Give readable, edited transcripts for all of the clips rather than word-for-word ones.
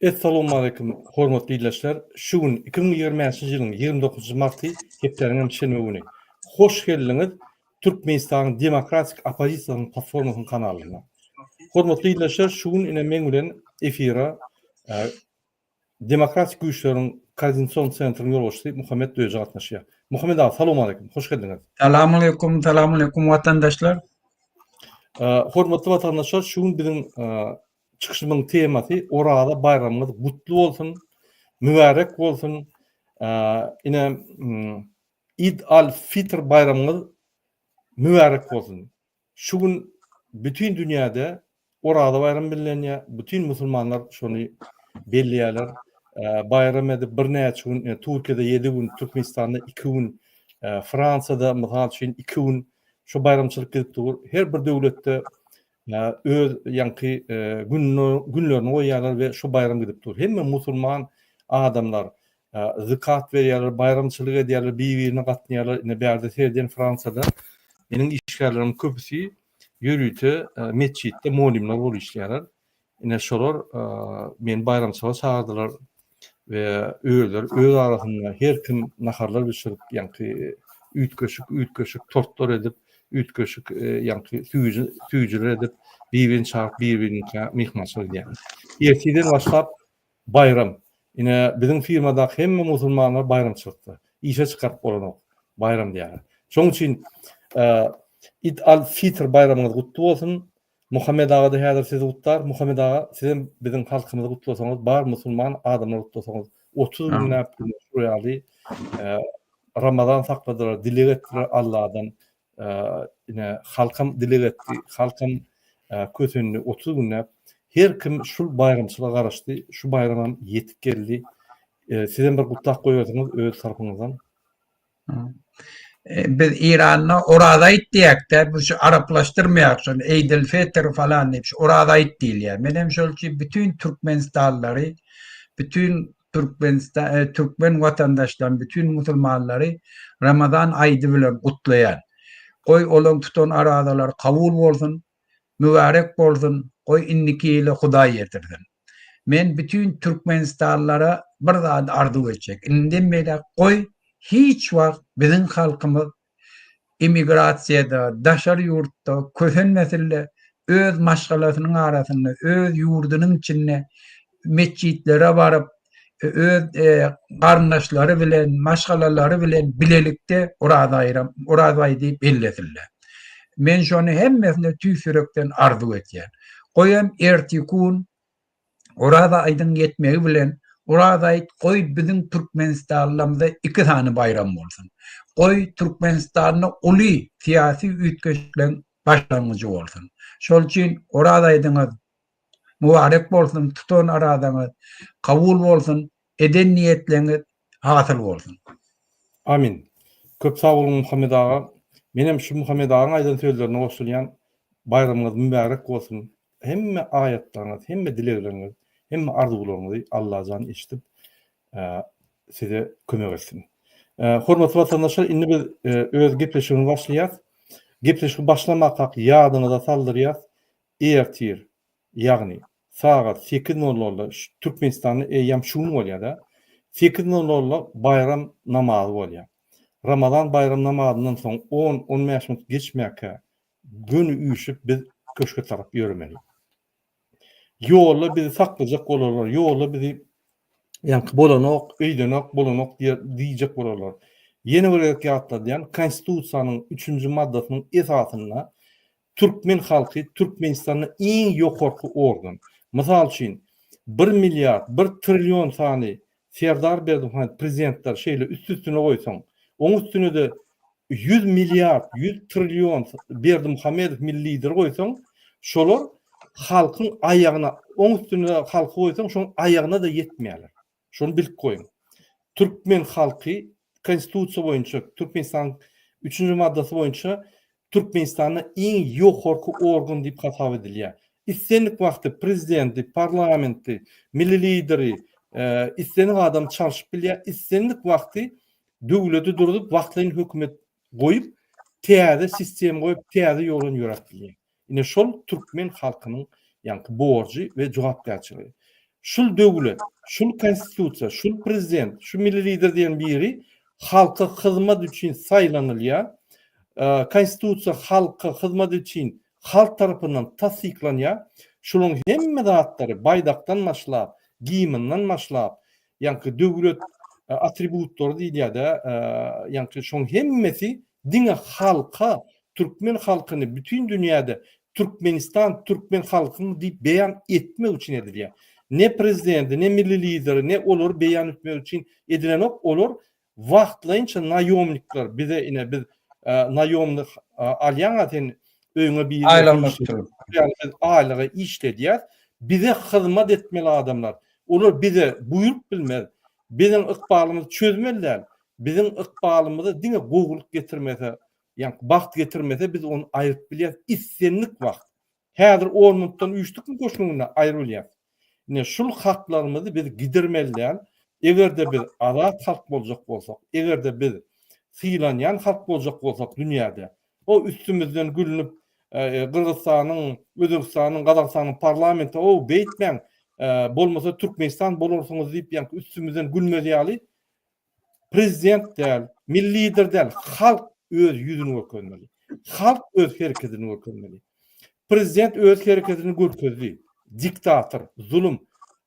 Assalamu alaykum, hormatly dinleyijiler. Şu gün 2020 ýylyň 29 marty hepderiňem şenbe güni. Hoş geldiňiz Türkmenistanyň Demokratik Opozisiýanyň platformasynyň kanalyna. Hormatly dinleyijiler, şu gün ine men bilen efira Demokratik güýçleriň koordinasiýon sentriniň ýolbaşçysy Muhammed Döýje gatnaşýar. Muhammed aga, salamu alaykum, hoş geldiňiz. Salamu alaikum vatandaşlar. Hormatly vatandaşlar, şu gün biziň çıkışymyň temasy orada bayramymyz gutly bolsun, mübarek bolsun. Ine Eid al-Fitr bayramymyz mübarek bolsun. Şu gün bütün dünýäde orada bayram bilinýär. Bütün musulmanlar şonu belliýärler. Bayram edip bir näçe gün, Türkiýede 7 gün, Türkmenistanda 2 gün, Fransada mysal üçin 2 gün şu bayramçylyk edip dur. Her bir döwletde öz ýanky günlerini goýýarlar we şu bayram edip dur. Hemme musulman adamlar zakat berýärler, bayramçylyk edýärler, bir-birine gatnaýarlar. Ine bärde serden Fransada meniň işgärleriň köpüsi ýürüýte mesçitde molimler bolup işleýärler. Ine şolar men bayramçylyga çağırdylar we öýler öz arasynda her kim naharlar bişirip ýanky üýtköşük tortlar edip üýtköşük ýanky süýjüler edip bir-birini çağırıp bir-birine mihmançylyk edýär. Erteden başlap bayram. Ine biziň firmada hemme musulmanlar bayramçylykda işe çykaryp bolan bayram diýär. Şoň üçin Eid al-Fitr bayramyňyz gutly bolsun. Muhammed aga da häzir sizi gutlar. Muhammed aga, sizin biziň halkymyzy gutly bolsaňyz, bar musulman adamlar gutly bolsaňyz, 30 günläp şurýaly Ramazan sakladylar, dilek etdiler Allahdan. Ine halkym dilek etdi, halkym kösünni 30 günläp her kim şu bayramçylyga garaşdy, şu bayramam ýetip geldi. Sizin bir gutlak goýýarsyňyz öz tarapyňyzdan. Biz İran'a orada itdiyekde, bu şu Araplaştırmayak, Eid el-Fitr falan hep orada itdiler. Benim şöyle bütün Türkmenistanlıları, bütün Türkmen vatandaşlar, bütün Müslümanları Ramazan aydı bilen kutlayan. Koy olan tutan aradalar kabul bolsun, mübarek bolsun, koy innikiyle Huda yetirdim. Men bütün Türkmenistanlılara bir daha arzu edecek. İnden beri koy hiç vakt bizim halkımız imigrasyada, daşar yurtta, köhen mesele öz maşgalasynyň arasynda, öz yurdunun içinde mescitlere barıp, öz garnaşlary bilen, maşgalalary bilen bilelikde oradaýdy belletirler. Men şonu hemmesine tüýsürekden arzu etýär. Koyam ertikun orada aydın yetmegi bilen orada koy bizim Türkmenistan'da 2 tane bayram bolsun. Koy Türkmenistan'da uly siyasi üýtgeçlerin başlangıcı bolsun. Şol üçin orada aydınız mübarek bolsun, tutan aradaňyz kabul bolsun, eden niýetleriniz hasyl bolsun. Amin. Köp sag bolun Muhammed aga. Menem şu Muhammed agaň aýdan sözlerine goşulýan bayramyňyz mübarek bolsun. Hemme ayatlaryňyz, hemme dilekleriniz, hemme arzularyňyzy Allah jan eşitip size kömek etsin. Hormatly vatandaşlar, indi biz öz gepleşigimizi başlaýar. Gepleşigi başlamak hak ýadyňyza saldyrýar. Ertir, ýagny sagat 8:00-da Türkmenistanyň eýam şuň bolýar-da. 8:00-da bayram namazy bolýar. Ramazan bayram namazynyň soň 10-15 minut geçmäke gün üýşüp biz köşke tarap ýörmeli. Ýolda bizi saklajak bolarlar, ýolda bizi ýanky bolanok, öýdenok, bolanok diýjek bolarlar. Ýene bir ýatlar diýen Konstitusiýanyň 3-nji maddasynyň esasyna Türkmen halky Türkmenistanyň iň ýokarky organ. Mysal üçin 1 milliard, 1 trillion sany Serdar Berdimuhammedov prezidentler şeýle üst-üstüne goýsaň, oň üstüne de 100 milliard, 100 trillion Berdimuhammedov milli lider goýsaň, şolar halkyň aýagyna, oň üstüne halky goýsaň, şoň aýagyna da ýetmeýärler. Şonu bilip goýun. Türkmen halky konstitusiýa boýunça, Türkmenistan 3-nji maddasy boýunça Türkmenistanyň iň ýokarky organ diýip hasap edilýär. İstenlik wagty prezidenti, parlamenti, milli lideri, istenlik adam çalyşyp bilýär, istenlik wagty döwleti durup wagtlyň hökümet goýup, täze sistem goýup, täze ýolun ýöretdirýär. Ine şol Türkmen halkynyň ýanky borjy we jogapkärçiligi. şul döwlet, şul konstitusiya, şul prezident, şu milli lider diýen biri halka hyzmat üçin saýlanylýar. Konstitusiya halka hyzmat üçin halk tarapyndan tasdiklanýar. Şunuň hemme zatlary baýdakdan başlap, giyiminden başlap, ýa-ni döwlet atributlary diýilýär-de, ýa-ni şoň hemmesi diňe halka, Türkmen halkyny bütün dünýäde Türkmenistan, Türkmen halkyny diýip beýan etmek üçin edilýär. Ne prezidenti, ne milli lideri, ne olur beýan etmek üçin edilen olur wagtlaýynça naýomlikler. Bize ine biz naýomlyk alýan aten öňe bir Aýlanmak türü. yani biz ailega işlediyar. Bize hyzmat etmeli adamlar. Olur bize buyruk bilmez. Bizim ykbalymyzy çözmeliler. Bizim ykbalymyzy diňe gowuluk getirmese, yani baht getirmese biz onu aýryp bilýär. İssenlik wagt. Häzir 10 minutdan 3'lük goşmagyna aýrylýar. Ne şul haklarymyzy biz gidirmeliler. Egerde biz azat halk boljak bolsak, egerde biz sylanýan halk boljak bolsak dünýäde, o üstümizden gülünüp Kırgızstanyň, Özbekistanyň, Gazakstanyň parlamenti o beýtmäň bolmasa Türkmenistan bolursyňyz diýip ýa-ni üstümizden gülmeli prezident däl, milli lider däl, halk öz ýüzüni görkezmeli. Halk öz hereketini görkezmeli. Prezident öz hereketini görkezdi. Diktator, zulüm,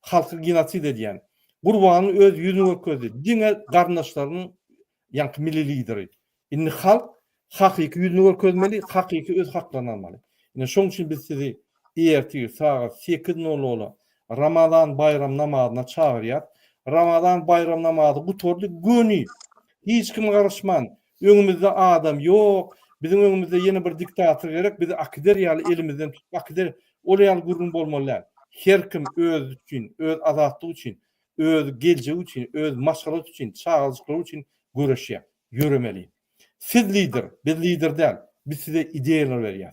halky genosid edýän, gurbanyň öz ýüzüni görkezdi. Diňe garnaşlarynyň ýa-ni milli lideri. Indi halk hakyky ýüzüni görkezmeli, hakyky öz haklaryny almaly. Ine şoň üçin biz sizi ertigi saat 8:00 Ramazan bayram namazyna çagyrýar. Ramazan bayram namazy bu torly göni. Hiç kim garaşman. Öňümizde adam ýok. Bizim öňümizde ýene bir diktator gerek. Bizi akider ýaly elimizden tutup akider olaýal gurrun bolmalylar. Her kim öz üçin, öz azatlyk üçin, öz geljegi üçin, öz maşgalat üçin, çağırışlar üçin göreşýär, ýöremeli. Siz lider, biz lider däl. Biz size ideýalar berýär.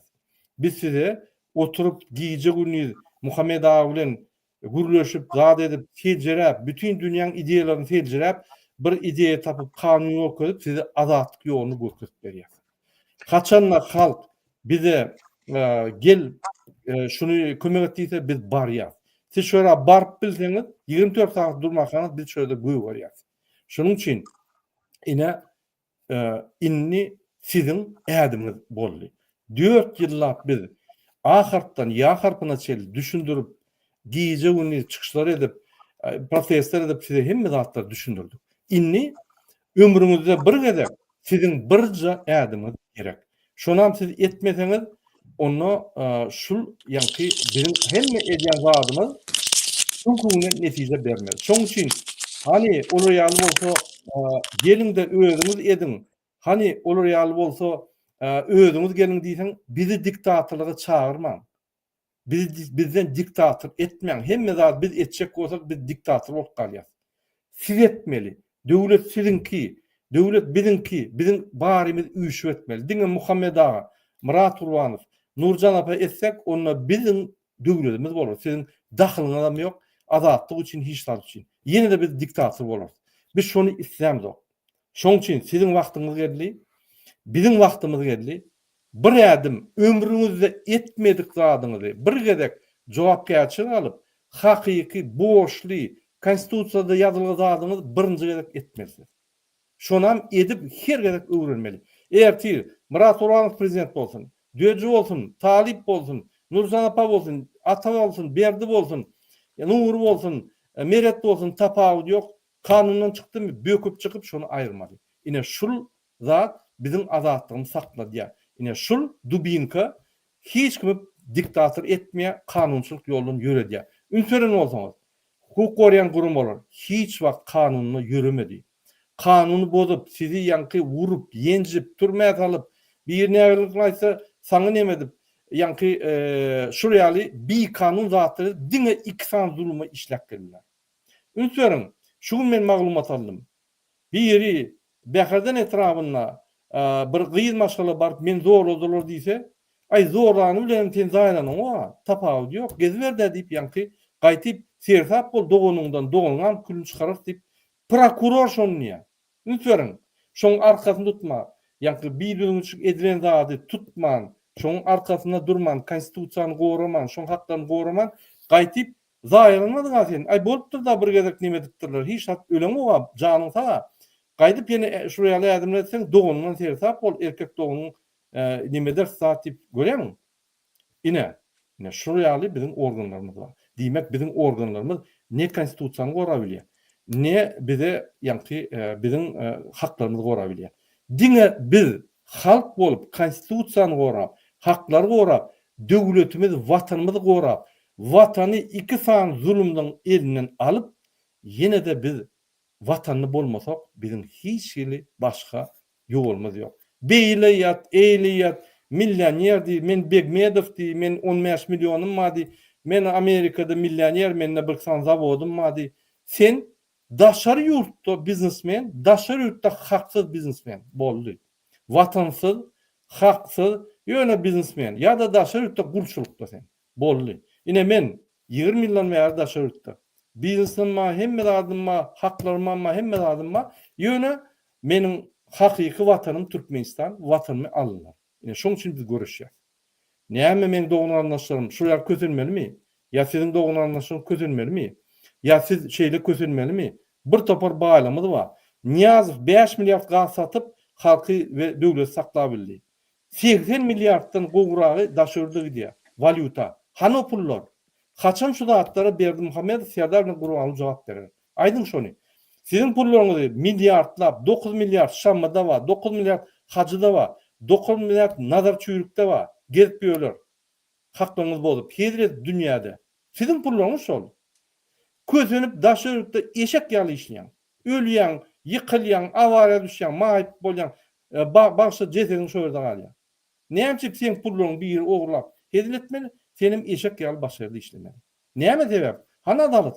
Biz size oturup giýje günü Muhammed Ağa bilen gürleşip, zat edip, tecrübe, bütün dünyanın ideýalaryny tecrübe, bir ideýa tapıp, kanun okup, size azatlyk ýolunu görkezip berýär. Kaçanlar halk bize gel şunu kömek etdiýse biz barýar. Siz şöyle barıp bilseňiz 24 saat durmasanız biz şöyle göýüp barýar. Şunun için ine inni sizin ädimiňiz boldy. 4 ýyllap biz ahyrdan ýa harpyna çel düşündürüp giýje günü çykyşlar edip protestler edip size hemme zatlar düşündürdük. Inni ömrüňizde bir gedek sizin birja ädimiňiz gerek. Şonam siz etmeseňiz onu şul ýa-ni bizim hemme edýän zadymyz şunkuňa netije bermez. Şoň üçin hani olur ýaly bolsa gelin de özüňiz edin. Hani olur ýaly bolsa özüňiz gelin diýsen bizi diktatorlyga çağırman. Bizden diktator etmeň. Hemme zat biz etjek bolsak biz diktator bolup galýar. Siz etmeli. Döwlet sizinki, döwlet bizinki, bizim barymyz üýşüp etmeli. Diňe Muhammed Ağa, Murat Urwanow, Nurjan apa etsek onda bizim döwletimiz bolar. Sizin dahylyňyz da ýok, azatlyk üçin hiç tar üçin. Ýene de biz diktator bolar. Biz şonu islämdik. Şoň üçin sizin wagtyňyz geldi, bizim wagtymyz geldi. Bir ädim ömrüňizde etmedik zadyňyzy bir gedek jogapkärçilik alyp, hakyky, boşly, konstitusiýada ýazylan zadyňyzy birinji gedek etmelidir. Şonam edip her gedek öwrenmeli. Eger Murat Urwanow prezident bolsun, Döji bolsun, Talip bolsun, Nurjan apa bolsun, Ata bolsun, Berdi bolsun, Nur bolsun, Meret bolsun, tapawut ýok. Kanundan çykdymy, böküp çykyp şonu aýyrmaly. Ine şul zat bizim azatlygymy sakladýar. Ine şul dubinka hiç kim diktator etmeýär, kanunçylyk ýolundan ýöredýär. Ünsören bolsaňyz, hukuk gorýan gurum bolar. Hiç wagt kanunyna ýöremedi. Kanuny bozup, sizi ýanky wurup, ýenjip, türmäge salyp, bir nämelik aýtsa, saňy neme edip, ýanky şur ýaly bir kanun zatlary diňe iksan zulmy işläp gelýär. Ünsören, şu men maglumat aldym. Biri Behärden etrabyna bir gyýyz maşgala baryp men zorladylar diýse, ay zorlany bilen ten zaýlanyň, tapawut ýok, gezberdi diýip ýanky gaýtyp sersap bol dogonundan dogongan külün çykaryp diýip prokuror şonu ýa. Ünsören, şoň arkasynda tutma, ýanky bir edilen zady tutman, şoň arkasynda durman, konstitusiýany goraman, şoň haklarny goraman, gaýtyp Zaýrlanmadyň sen. Ay bolupdyr da bir gezek nime dipdirler. Hiç hat öleň oga janyň saga. Gaýdyp ýene şu ýaly ýardym etseň dogundan tersap bol erkek dogunyň nimedir saat dip göreňmi? Ine şu ýaly biziň organlarymyz bar. Diýmek biziň organlarymyz ne konstitusiýany gora bilýär, ne bize ýa-ni biziň haklarymyzy gora bilýär. Diňe biz halk bolup konstitusiýany gora, haklary gora, döwletimiz, watanymyzy gora, watany iki san zulümden elinden alıp yine de biz watanly bolmasak biziň hiç ýeli başga ýolumyz ýok. Beýleýat, eýleýat, millioner diýip, men Begmedow diýip, men 15 milyonym ma diýip, men Amerikada millioner, mende bir san zawodum ma diýip. Sen daşary ýurtda biznesmen, daşary ýurtda haksyz biznesmen boldy. Watansyz, haksyz ýöne biznesmen ýa-da daşary ýurtda gulçulukda sen boldy. Ine men 20 milyon meýär daşary ýurtda. Biznesim ma, hemme adım ma, haklarym ma, hemme adım ma ýöne meniň hakyky watanym Türkmenistan, watanmy alýar. Ine şoň üçin biz görüşýär. Näme men dogunarnaşlarym şu ýer közelmelimi? Ya siziň dogunarnaşlaryň közelmelimi? Ya siz şeýle közelmelimi? Bir topar baýlamyz bar. Niýazow 5 milliard gaz satyp halky we döwlet saklap bildi. 80 milliarddan gowragy daşördi diýär. Valuta. Hano pullar? Kaçan şu dağıtlara Berdimuhammed Serdar'ın Kur'an'ı cevap verir. Aydın şonu. Sizin pullarınız milyardlap, 9 milyar Şam'da var, 9 milyar Hacı'da var, 9 milyar Nazar Çüyürük'te var. Gelip böyler. Haklarınız bolup. Hedret dünyada. Sizin pullarınız şol. Közönüp daşörükte eşek yalı işleyen, ölüyen, yıkılyan, avara düşen, mahip bolyan, başta cesedin şöyle kalıyor. Neyemçip senin pullarını bir yere oğurlap hediletmeli? Senim eşek ýaly başardy işlemeli. Näme sebäp? Han adalet.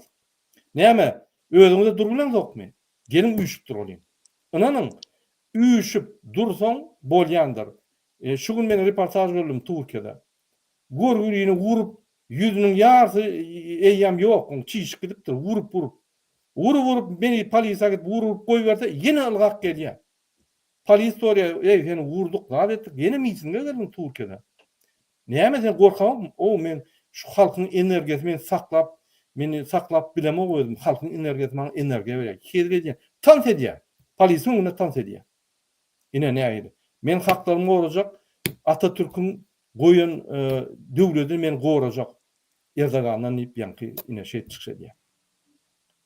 Näme? Özüňizde durgulan zokmy? Gelin üýşüp duralım. Ananyň üýşüp dursaň bolýandyr. Şu gün men reportaj gördüm Türkiýede. Gorgüliňi wurup, ýüzüniň ýarysy eýýam ýok, çyşyk gidipdir, wurup. Wurup meni polisiýa gidip wurup goýberse, ýene ılgak gelýär. Polisiýa seni wurduk, zat etdik, ýene mitinge geldim Türkiýede. Näme sen gorkam? O men şu halkyň energiýasy meni saklap bileme goýdum. Halkyň energiýasy maňa energiýa berýär. Kedredýär. Tans edýär. Polisiýa onu tans edýär. Ine näýdi? Men haklarymy gorajak, Atatürk'ün goýan döwleti men gorajak. Ýazagandan ip ýanky ine şeýle çykşa diýär.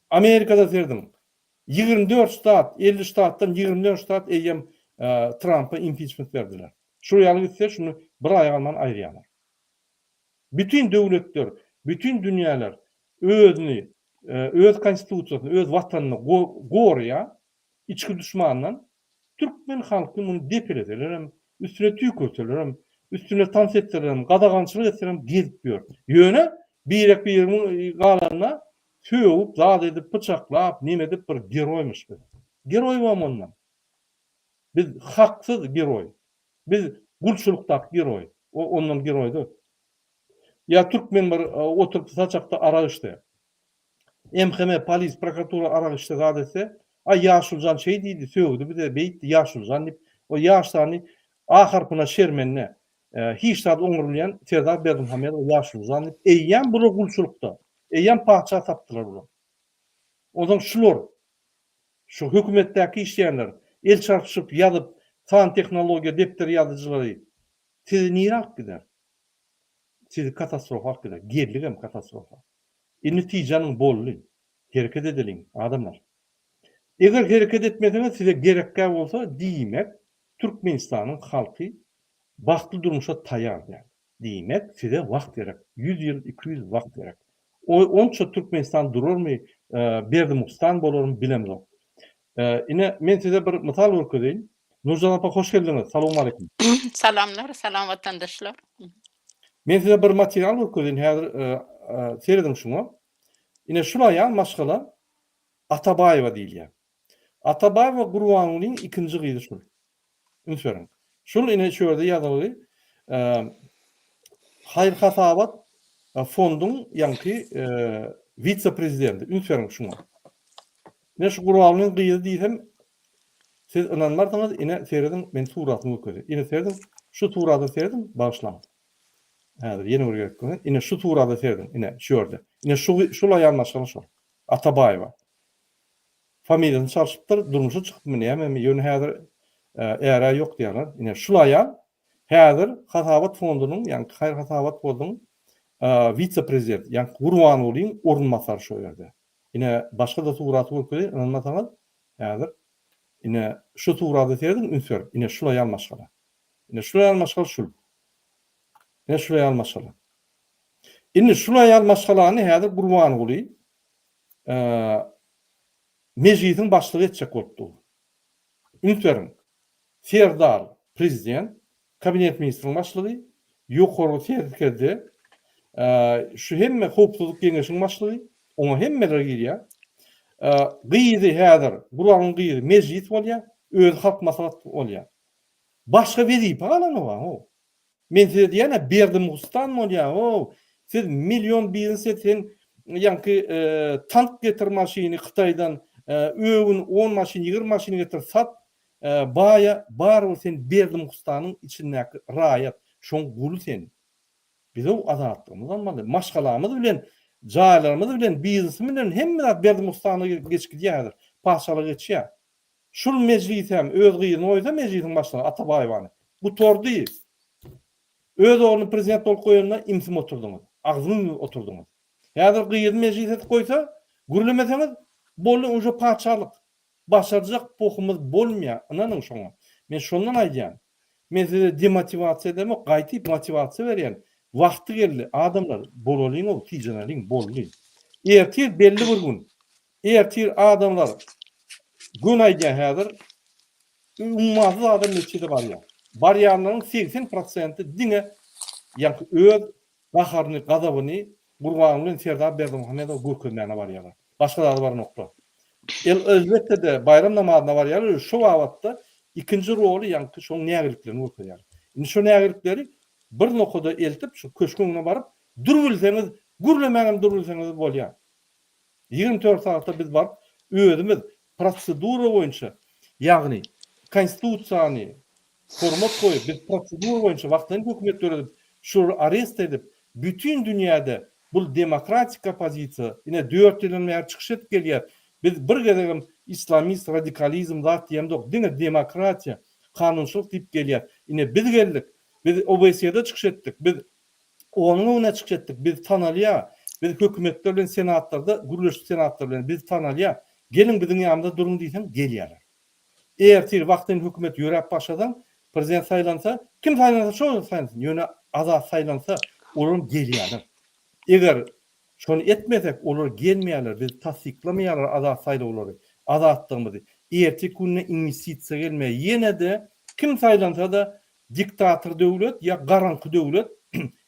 Amerikada serdim. 24 ştat, 50 ştatdan 24 ştat eýem Trump'a impeachment berdiler. Şu ýaly gitse şunu bir aýagan aýrýarlar. Bütün döwletler, bütün dünýäler özüni, öz konstitusiýasyny, öz watanyny gorýa, içki düşmandan Türkmen halkyny muny depelederem, üstüne tüý kötülerem, üstüne tans etdirem, gadagançylyk etdirem, gezip ýör. Ýöne birek biriň galanyna söwüp, zat edip, bıçaklap, nime edip bir geroýmuş biz. Geroý bolmam ondan. Biz haksyz geroý. Biz gulçulukdak geroy. O ondan geroydu. Ya Türkmen bir oturup saçakta araştı. MHM polis prokuratura araştı gadese. Ay Yaşulcan şey diýdi, söwüdi bir de beýtdi Yaşulcan dip. O Yaşlany ahyrpyna şermenne hiç zat oňurlayan Serdar Berdimuhammed Yaşulcan dip eýýän bir gulçulukda. Eýýän paça tapdylar bunu. Oňdan şular şu hökümetdäki işleýänler el çarpyşyp ýazyp fan teknologiýa depter ýazyjylary sizi nirak gider. Sizi katastrofa gider. Gerligem katastrofa. Netijanyň bolly. Hereket edeliň adamlar. Eger hereket etmediňiz size gerekkä bolsa diýmek Türkmenistanyň halky bagtly durmuşa taýýar däl. Diýmek size wagt gerek. 100 ýyl, 200 wagt gerek. Onça Türkmenistan dururmy, Berdimuhammed bolarmy bilemem. Ine men size bir mysal görkezeyim. Nurcan apa hoş geldiniz. Salamu aleyküm. Salamlar, salam vatandaşlar. Men size bir material görkezeyim. Häzir seyredin şunu. Ine şulaýa maşgala Atabayewa diýilýär. Atabayewa Gurbanulyň ikinji gyzy şul. Ünsören. Şul ine şöyle ýazyly Hayır Hasabat fonduň ýanky vice-prezidenti. Ünsören şunu. Ne şu Gurbanulyň gyzy diýsem siz inanmarsyňyz ine seyredin men suratyny görkezeyim. Ine seyredin şu surada seyredin başlan. Häzir ýene bir gerek. Ine şu surada seyredin. Ine şu ýerde. Ine şula ýalmaşygy şol. Atabaýewa. Familiýasyny çalşypdyr, durmuşy çykypmy näme ýöne häzir ära ýok diýerler. Ine şula ýal häzir Hatabat fondunyň, ýani Haýr Hatabat fondunyň vice-prezident, ýani Gurbanulyň orunmasary şo ýerde. Ine başga da suraty bolýar, anlataňyz. Häzir ine şu surada terdim ünsür. Ine şula ýalmaşygy. Ine şula ýalmaşygy şul. Ine şula ýalmaşygy. Ine şula ýalmaşygyny häzir Gurbanuly mejlisiň başlygy etjek bolupdy. Ünsüriň Serdar prezident, kabinet ministriniň başlygy, ýokary serkerde şu hemme howpsuzlyk geňeşiniň başlygy, oňa hemmeler girýär. Gyýdy häzir, buranyň gyýdy mejlis bolýar, öz halk maslahaty bolýar. Başga wezipa alanywa o. Men size diýene berdim ustan bolýar o. Siz million biznes etsen, ýanky tank getir maşyny Hytaýdan öwün 10 maşyn 20 maşyny getir sat, bary sen berdim ustanyň içindäki raýat, şoň gul sen. Biz o azatlygymy almaly, maşgalamyz bilen, jaýlarymyz bilen, biznesimiz bilen hemme berdim ustany geçki diýerler. Paşalyk etýär. Şul mejlis hem öz gyýyny oýda mejlisiň başlygy Atabaýewany. Bu tordy. Öz oğlunu prezident bolup goýandan imsim oturduňyz. Agzyny oturduňyz. Häzir gyýyny mejlis etip goýsa, gürlemeseňiz bolly uje paçalyk. Başarjak pokumyz bolmaýar. Ananyň şoňa. Men şondan aýdýan. Men size demotivasiýa demek, gaýty motivasiýa berýän. Wagty geldi, adamlar bolalyň o tijanalaryň bolly. Ertir belli bir gün. Ertir adamlar gün aýdýan häzir ummaty adam neçede barýar. Barýarlaryň 80% diňe ýa-ni öz gaharyny, gazabyny Gurbanuly Serdar Berdimuhammedow görkezmäne barýarlar. Başga da bar nokta. Elbette de bayram namazyna barýarlar. Şu wagtda ikinji roly ýa-ni şoň nägeliklerini görkezýär. Indi şu nägelikleri bir noktada eltip şu köşküňe baryp durulsaňyz, gürlemäňem durulsaňyz bolýar. 24 saatda biz baryp özümiz prosedura boýunça, ýagny konstitusiýany hormat koyup, biz prosedura boýunça wagtlyny hökümet töredip, şu arrest edip, bütün dünýäde bu demokratik opozisiýa, ine 4 ýyldan bäri çykyş etip gelýär. Biz bir gezegem islamist radikalizm zat diýemdik, diňe demokratiýa, kanunçylyk diýip gelýär. Ine biz geldik. Biz OBS'de çykyş etdik. Biz onuňa çykyş etdik. Biz tanalýa, biz hökümetler bilen senatlarda, gürleşik senatlar bilen biz tanalýa. Gelin biziň ýanymda durun diýsem gelýärler. Eger tir wagtyn hökümet ýörep başladan prezident saýlansa, kim saýlansa şo saýlansyn. Ýöne azat saýlansa, olar gelýärler. Eger şonu etmesek olar gelmeýärler, biz tasdiklamýarlar azat saýlawlary, azatlygymy. Erti günne investisiýa gelmeýär. Ýene de kim saýlansa da diktator döwlet ýa garanky döwlet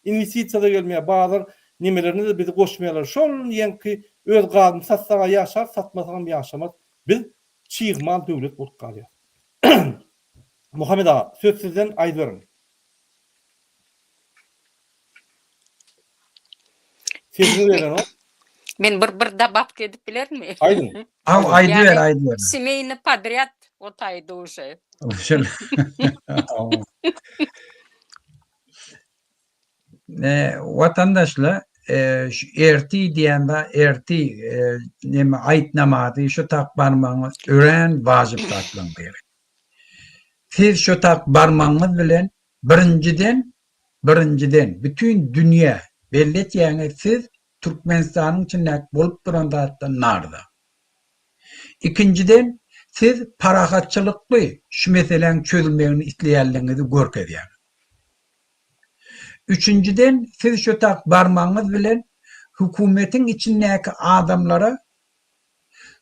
investisiýa da gelmeýär. Bazar nimelerini de bizi goşmaýarlar. Şol ýenki öz gadyny satsaga ýaşar, satmasaga ýaşamaz. Biz çyýgman döwlet bolup galýar. Muhammed ağa, söz sizden aýdy beriň. Sözünü beren o. Men bir добавка edip bilermi? Aydın. Aýdy ber. Семейный подряд вот aýdy уже. Vatandaşlar erti diýende erti näme aýtnamagy şu tak barmagyny ören wazyp tatlan berýär. Siz şu tak barmagyňyz bilen birinciden bütün dünýä belletýäňiz siz Türkmenistanyň içinde bolup duran zatdan narda. İkinciden siz parahatçylykly şu meseleň çözülmegini isleýärligiňizi görkezýär. Üçüncüden siz şu tak barmagyňyz bilen hökümetin içindäki adamlara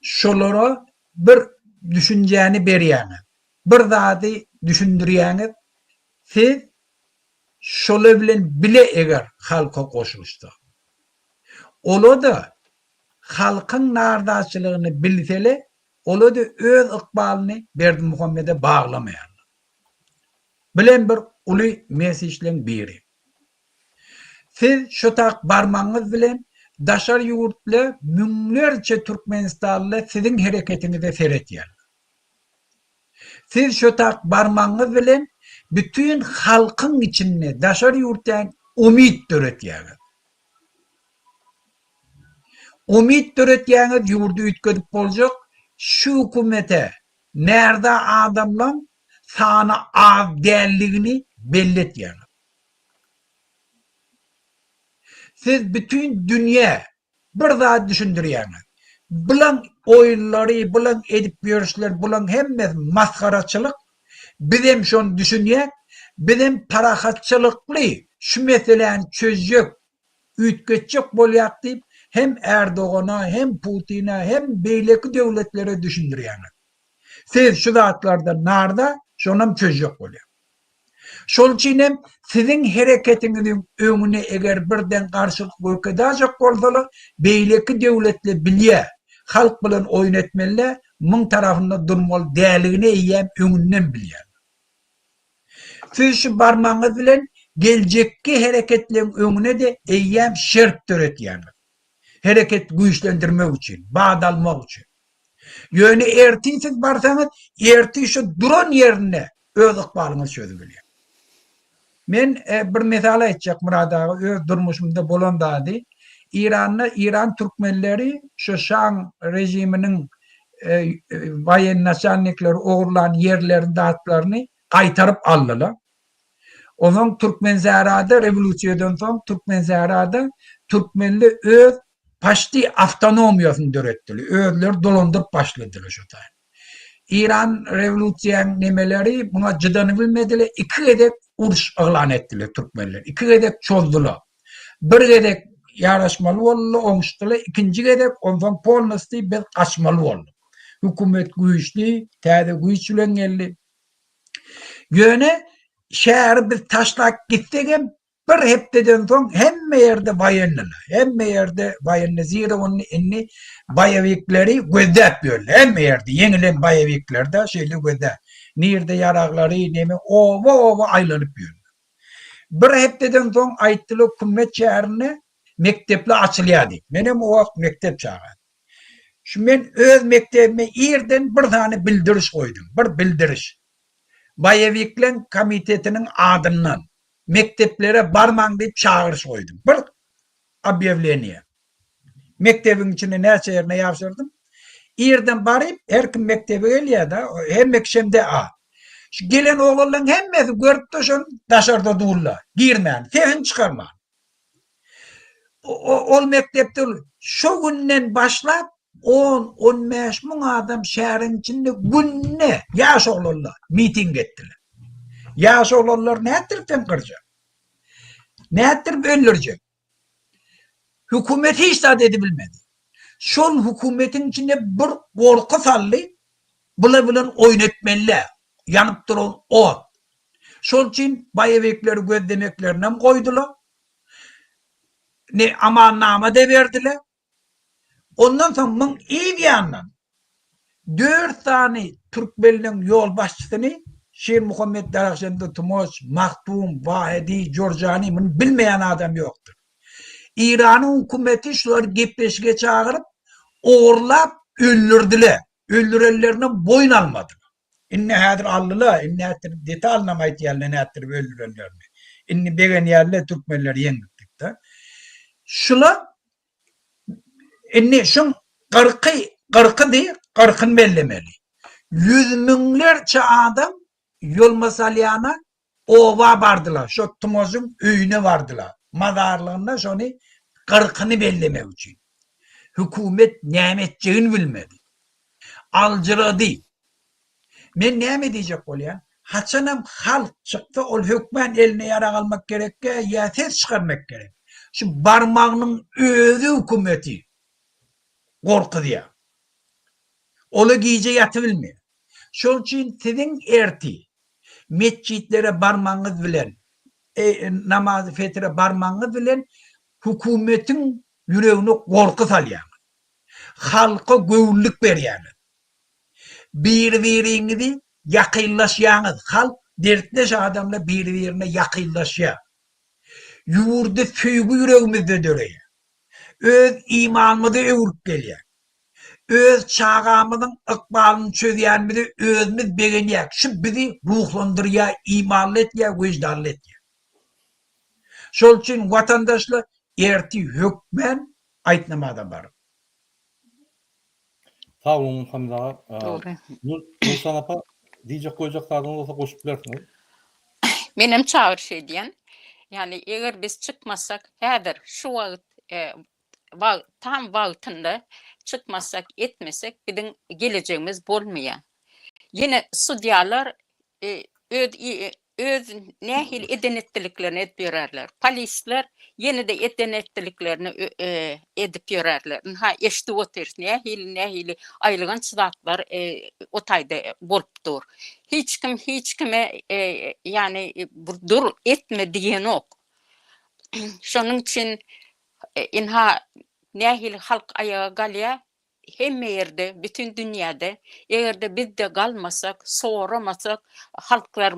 şolara bir düşünjäni berýäňiz. Bir zady düşündirýäňiz. Siz şolar bilen bile eger halka goşuluşda. Ola da halkın nardaçylygyny bilsele, ola da öz ykbalyny Berdimuhammede baglamaýarlar. Bilen bir uly mesajlaryň biri. Siz şu tak barmagyňyz bilen daşar ýurtla müňlerçe Türkmenistanly siziň hereketinize seretýär. Siz şu tak barmagyňyz bilen bütün halkın içinde daşar ýurtdan umid töretýär. umid töretýäňiz ýurdu üýtgedip boljak. Şu hukumete nerede adamlar sana az dälligini belletýär. Siz bütün dünya bir zat düşündirýäňiz. Bulan oyunları, bulan edip görüşler, bulan hemme maskaraçılık. Bizim şonu düşünýek, bizim parahatçılıkly şu meseleni çözjek, üýtgetjek bolýak diýip hem Erdoğan'a, hem Putin'e, hem beýleki döwletlere düşündirýäňiz. Siz şu zatlarda narda şonam çözjek bolýar. Şol üçin hem sizin hereketiňiziň öňüne eger birden garşylyk gökedäjek bolsalar, beýleki döwletler bilýär. Halk bilen oyun etmeli, mın tarafında durmalı dälligini eýýäm öňünden bilýär. Siz şu barmaňyz bilen geljekki hereketleriň öňüne de eýýäm şert töretýär. Hereket güýçlendirmek üçin, bağdalmak üçin. Ýöne erti siz barsaňyz, erti şu duran ýerine öz ykbalyňyzy çözüp bilýär. Men bir mesal aýtjak Murad aga, öz durmuşymda bolan dady. İran Türkmenleri şu Şam rejiminin bayen naçalnikleri oğurlan yerlerin dağıtlarını kaytarıp aldılar. Onun Türkmen Zahra'da revolüsiyadan sonra Türkmen Zahra'da Türkmenli öz paşti avtonomiyasını dörettiler. Özler dolandırıp başladılar şu tane. İran revolüsiyan nemeleri buna cıdanı bilmediler. 2 edek uruş ilan ettiler Türkmenler. 2 edek çözdular. 1 edek yaraşmalı oldu, oňuşdylar. 2-nji gedek ondan polnosy bir kaçmalı oldu. Hükümet güýçli, täze güýç bilen geldi. Ýöne şäher bir taşlak gitdigem bir hepdeden soň hemme ýerde baýanlylar. Hemme ýerde baýanly zira onu inni baýawikleri gözläp ýörler. Hemme ýerde ýeňilen baýawiklerde şeýle gözläp. Nirde ýaraklary neme owa aýlanyp ýörler. Bir hepdeden soň aýtdylar hükümet şäherine mektepler açılýardy. Menem o wagt mektep çagan. Şu men öz mektebime ýerden bir tane bildiriş koydum. Bir bildiriş. Baýawiklen komitetiniň adyndan mekteplere barmaň diýip çağırış koydum. Bir objewleniýe. Mektebiň içine näçe ýerine ýapşyrdym. Ýerden baryp her kim mektebe gelýär da, hemme kişemde a. Şu gelen oğlanlaryň hemmesi görüp de şon daşarda durlar. Girmän, sehin çykarma. Ol mektepde şu günden başlap 10-15 min adam şäheriň içinde günne ýaş oglanlar miting etdiler. Ýaş oglanlar nätirden kırjak? Nätir öldürjek? Hükümet hiç de bilmedi. Şol hükümetin içinde bir gorku sally, bular bilen oýnatmalar, ýanyp duran o. Şol üçin baýawikleri gözlemeklerine koydular. Ne amannama da verdiler. Ondan sonra mın iyi bir yandan 4 tane Türkmenliň yol başçysyny Şer Muhammed Darakşandy Tumoç, Maktum, Vahidi, Jorjani bunu bilmeyen adam yoktur. İran'ın hükümeti şuları gepleşige çağırıp oğurlap öldürdüler. Öldürenlerine boyun almadı. İnne hadir allılar, inne hadir detay anlamayt yerle ne hadir öldürenlerini. İnne begen yerle Türkmenleri yenildik de. Şula inne şun kırkı değil, kırkın bellemeli. 100 minlerce adam yol masalyana ova bardılar. Şu Tumoz'un öýüne vardılar. Madarlarına şonu kırkını bellemek için. Hükümet nämetjegini bilmedi. Alcıradı. Men näme diýjek bolýar? Haçanam halk çıktı, ol hükmen eline yarak almak gerek, ya ses çıkarmak gerek. Şu barmağının özü hükümeti korku diye. Ola giyce yatıbilmiyor. Şol için sizin erti mescitlere barmağınız bilen, namazı fetire barmağınız bilen hükümetin yüreğine korku salyan. Halka göğüllük berýän. Bir-birinizi yakınlaşýaňyz. Halk dertleş adamla bir-birine yakınlaşýar. Ýurda söýgü yüregimizde döreýär. Öz imanymyzy öwürüp gelýär. Öz çağamyzyň ykbalyny çözýänmizi özümiz begenýär. Şu bizi ruhlandyrýar, imanletýär, wejdanletýär. Şol üçin watandaşlar erti hökmen aýtnamada bar. Sağ olun Muhammed ağa. Doğru. Nursan apa diyecek koyacaklarınız olsa koşup bilersiniz. Benim çağır şey diyen, yani eğer biz çıkmasak, häzir şu wagt, tam wagtynda çıkmasak, etmesek, bizim geleceğimiz bolmaýar. Yine sudiyalar öz nähil edenetliklerini edip ýörärler. Polisler yine de edenetliklerini edip ýörärler. Ha eşdip otyrs nähil aýlygan çydatlar o taýda bolup dur. Hiç kime yani dur etme diýen ok. Şonuň için inha nähil halk ayağa galýa hemme yerde, bütün dünýäde egerde biz de galmasak, soğuramasak, halklar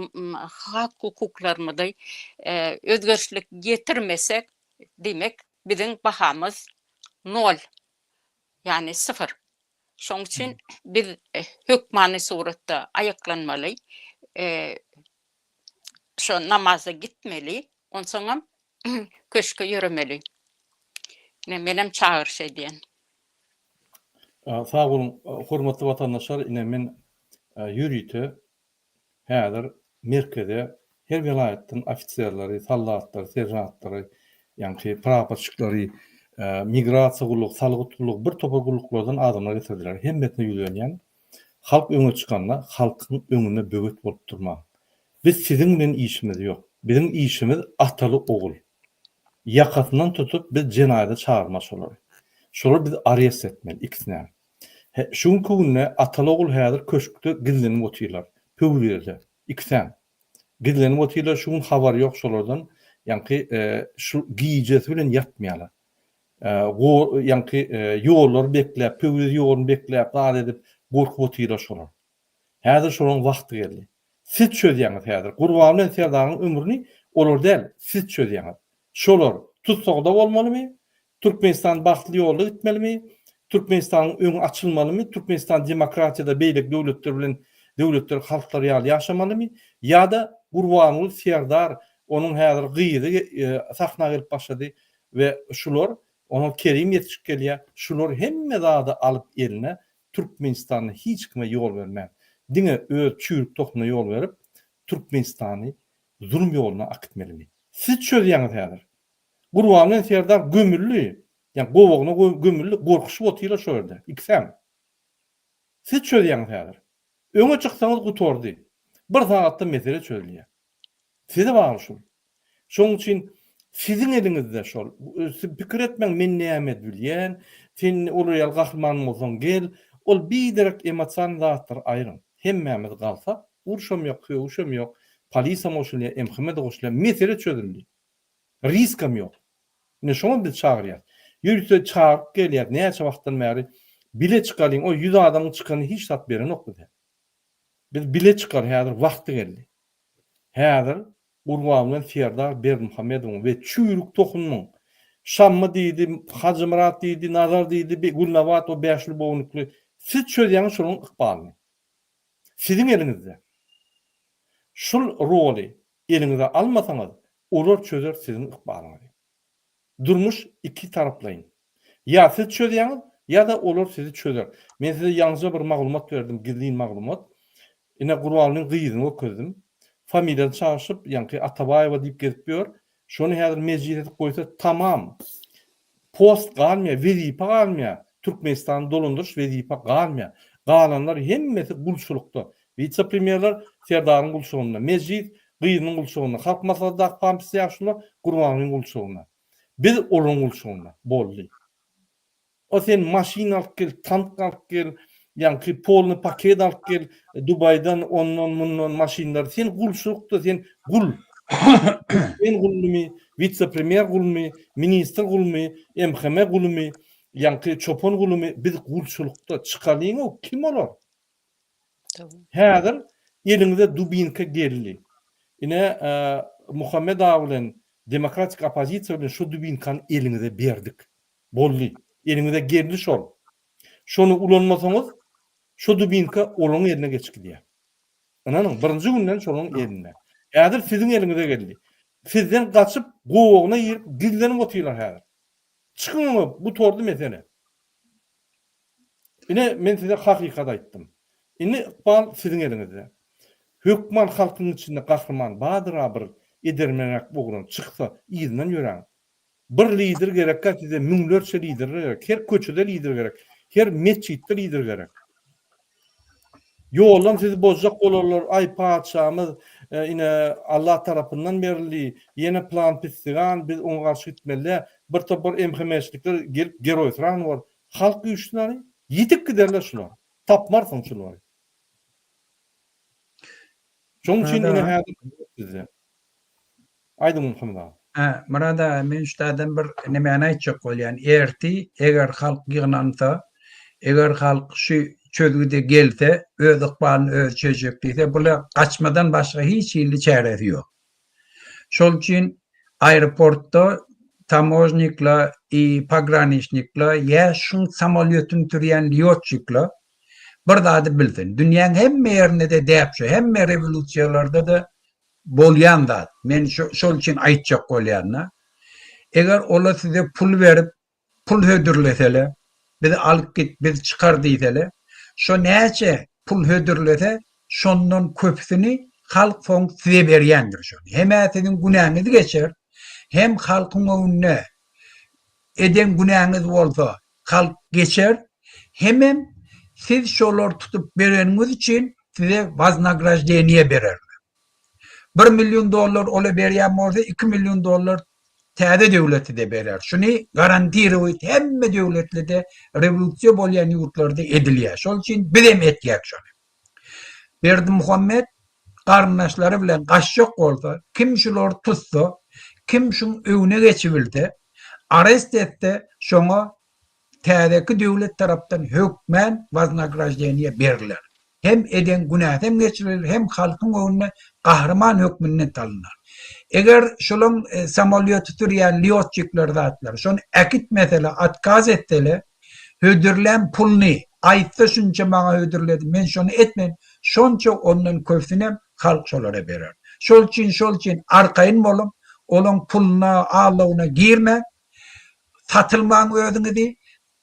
hak hukuklarymyzy özgörçlük getirmesek, demek bizim bahamız nol. Yani sıfır. Şoň için biz hökmany suratda ayaklanmaly. Şo namaza gitmeli, onsoňam köşke ýüremeli. Menem çağır şey diýen. Sağ olun, hormatly watandaşlar, ine men ýürüýte häzir merkeze her vilayetden ofitserleri, sallatlar, serjantlary, ýani praporçyklary, migrasiýa gulluk, salgyt gulluk, bir topar gulluklardan adamlar getirdiler. Hemmetine ýülenýän halk öňe çykanda halkyň öňüne böget bolup durma. Biz sizin bilen işimiz ýok. Bizim işimiz ataly ogul. Ýakatyndan tutup biz jenaýda çağırmaş olar. Şolar biz arrest etmeli ikisine. Şuň günne ataly ogul häzir köşkde gizlenip oturýarlar. Pöwrede ikisen. Gizlenip oturýarlar, şuň habar ýok şolardan. Ýani şu giýjesi bilen ýatmaýarlar. Ýani ýollar bekläp, pöwrede ýoluny bekläp, dal edip gorkup oturýarlar şolar. Häzir şolaryň wagty geldi. Siz çözýäňiz häzir. Gurbany bilen Serdaryň ömrüni olar del, siz çözýäňiz. Şolar tutsagda bolmalymy? Türkmenistan bakly ýolda gitmelimi? Türkmenistanyň öňü açylmalymy? Türkmenistan demokratiýada beýlik döwletler bilen döwletler halklar ýaly ýaşamalymy? Ýa-da Gurbany Serdar onuň häzir gyýdy sahna gelip başlady we şular onuň kerim ýetişip gelýär. Şular hemme zady alyp eline Türkmenistanyň hiç kime ýol bermän. Diňe öz çürük tohuna ýol berip Türkmenistany zulm ýoluna akıtmalymy. Siz çözýäňiz häzir. Gurbany Serdar gömürli, ýani gowagyna gömürli, gorkuşup oturýar şo ýerde. İkisem. Siz çözýäňiz häzir. Öňe çyksaňyz gutordy. Bir sagatda mesele çözülýär. Size bagşyň. Şoň üçin sizin eliňizde şol. Pikir etmeň men näme bilýän, sen olaryal gahryman bolsaň gel, ol biderek emosiýon zatlar aýryň. Hemmemiz galsak, urşam ýok, köwüşem ýok, polisiýa moşulýa, emhime de goşulýar, mesele çözüldi. Riskam ýok. Ne şoň biz çağırýar. Ýürüse çağıryp gelýär, näçe wagtdan bäri bile çykalyň, o 100 adamyň çykany hiç tat beren okdy. Biz bile çykar, häzir wagty geldi. Häzir Gurbany Serdar Bermuhamedow we çürük tohumyň Şammy diýdi, Hacı Murat diýdi, Nazar diýdi, Gulnawat o 5'li bownukly. Siz çözýäňiz şonuň ykbalyny. Sizin eliňizde. Şul roli eliňize almasaňyz, olar çözer sizin ykbalyňyzy. Durmuş iki taraplayın. Ya siz çözýäňiz, ya da olar sizi çözer. Men size ýalnızca bir maglumat berdim, gizlin maglumat. Ine Gurbanyň gyýydyny okudum. Familiýany çağırşyp, ýani Atabaýewa diýip gelip ýör. Şonu häzir mejlis edip goýsa tamam. Post galmaýar, wezipa galmaýar. Türkmenistan dolandyryş wezipa galmaýar. Galanlar hemmesi gulçulukda. Vice-premierler Serdaryň gulçulugynda, mejlis gyýynyň gulçulugynda, halk maslahatda pampisy ýaşylar Gurbanyň gulçulugynda. Biz olaryň gulçulugynda boldy. O sen maşina alyp gel, tank alyp gel, ýani polny paket alyp gel, Dubaydan ondan bundan maşinlar. Sen gulçulukda, sen gul. Sen gulmy, vice-premier gulmy, ministr gulmy, MHM gulmy, ýani çopon gulmy, biz gulçulukda çykalyň o kim olar? Häzir eliňizde dubinka geldi. Ine Muhammed ağa bilen demokratik opozisiýa bilen şu dubinkany eliňize berdik. Boldy. Eliňize geldi şol. Şonu ulanmasaňyz, şu dubinka olaň eline geçip gidýär. Ananyň birinji günden şonuň eline. Häzir sizin eliňize geldi. Sizden gaçyp gowagyna ýerip gizlenip oturýarlar häzir. Çykyň bu tordy mesele. Ine men size hakikat aýtdym. Ine iqbal siziň eliňizde. Hökman halkyň içinde gahrman badyra bir edermenek bugün çyksa ýyzynyň ýören. Bir lider gerekkä size müňlerçe lider gerek. Her köçede lider gerek. Her meçitde lider gerek. Ýoldan sizi bozjak bolarlar. Ay paçamyz ine Allah tarapyndan berildi. Ýene plan pisdigan biz oňa garşy gitmeli. Bir topar emhemeçlikler gelip geroýsran bar. Halk güýçlüleri ýitip giderler şular. Tapmarsyň şular. Şoň üçin ine häzir size. Aýdym Muhammed aga. Murada men şutadan bir näme aýtjak bolýan. Erti eger halk ýygnansa, eger halk şu çözgüde gelse, öz ykbalyny öz çözjek diýse, bular gaçmadan başga hiç ýyly çäresi ýok. Şol üçin aeroportda tamojniklar, pograniçniklar, ýa şu samolýotun türýän lyotçyklar bir zady bilsin. Dünýäň hemme ýerinde de däpşe, hemme rewolusiýalarda da bolýan zat. Men şol üçin aýtjak bolýan. Eger olar size pul berip, pul hödürleseler, bizi alyp git, biz çykar diýseler, şo näçe pul hödürlese, şondan köpsini halk soň size berýändir şo. Hem ätiniň günäňizi geçer, hem halkyň öňüne eden günäňiz bolsa, halk geçer, hem siz şolar tutup bereniňiz için size vaznagраждение berer. $1 milyon ola berýän bolsa $2 milyon täze döwleti de berer. Şuny garantiýer hemme döwletlerde rewolusiýa bolýan ýurtlarda edilýär. Şol üçin biz hem etýäk şonu. Berdimuhammed garnaşlary bilen gaçjak bolsa, kim şular tutsa, kim şuň öňüne geçibildi, arrest etse, şoňa täzeki döwlet tarapdan hökmen vaznagраждение berilýär. Hem eden günäh hem geçirilir, hem halkyň öňüne gahrman hökmünden talynar. Eger şolun samolýoty türýän lyotçyklar zatlar, şonu äkit mesele atkaz etdiler, hödürlen pulny aýtsa şunça maňa hödürledi, men şonu etmen, şonça ondan köpsine halk şolara berer. Şol üçin arkaýyn bolum, olan puluna, ağlawyna girme, satylmaň özüňizi.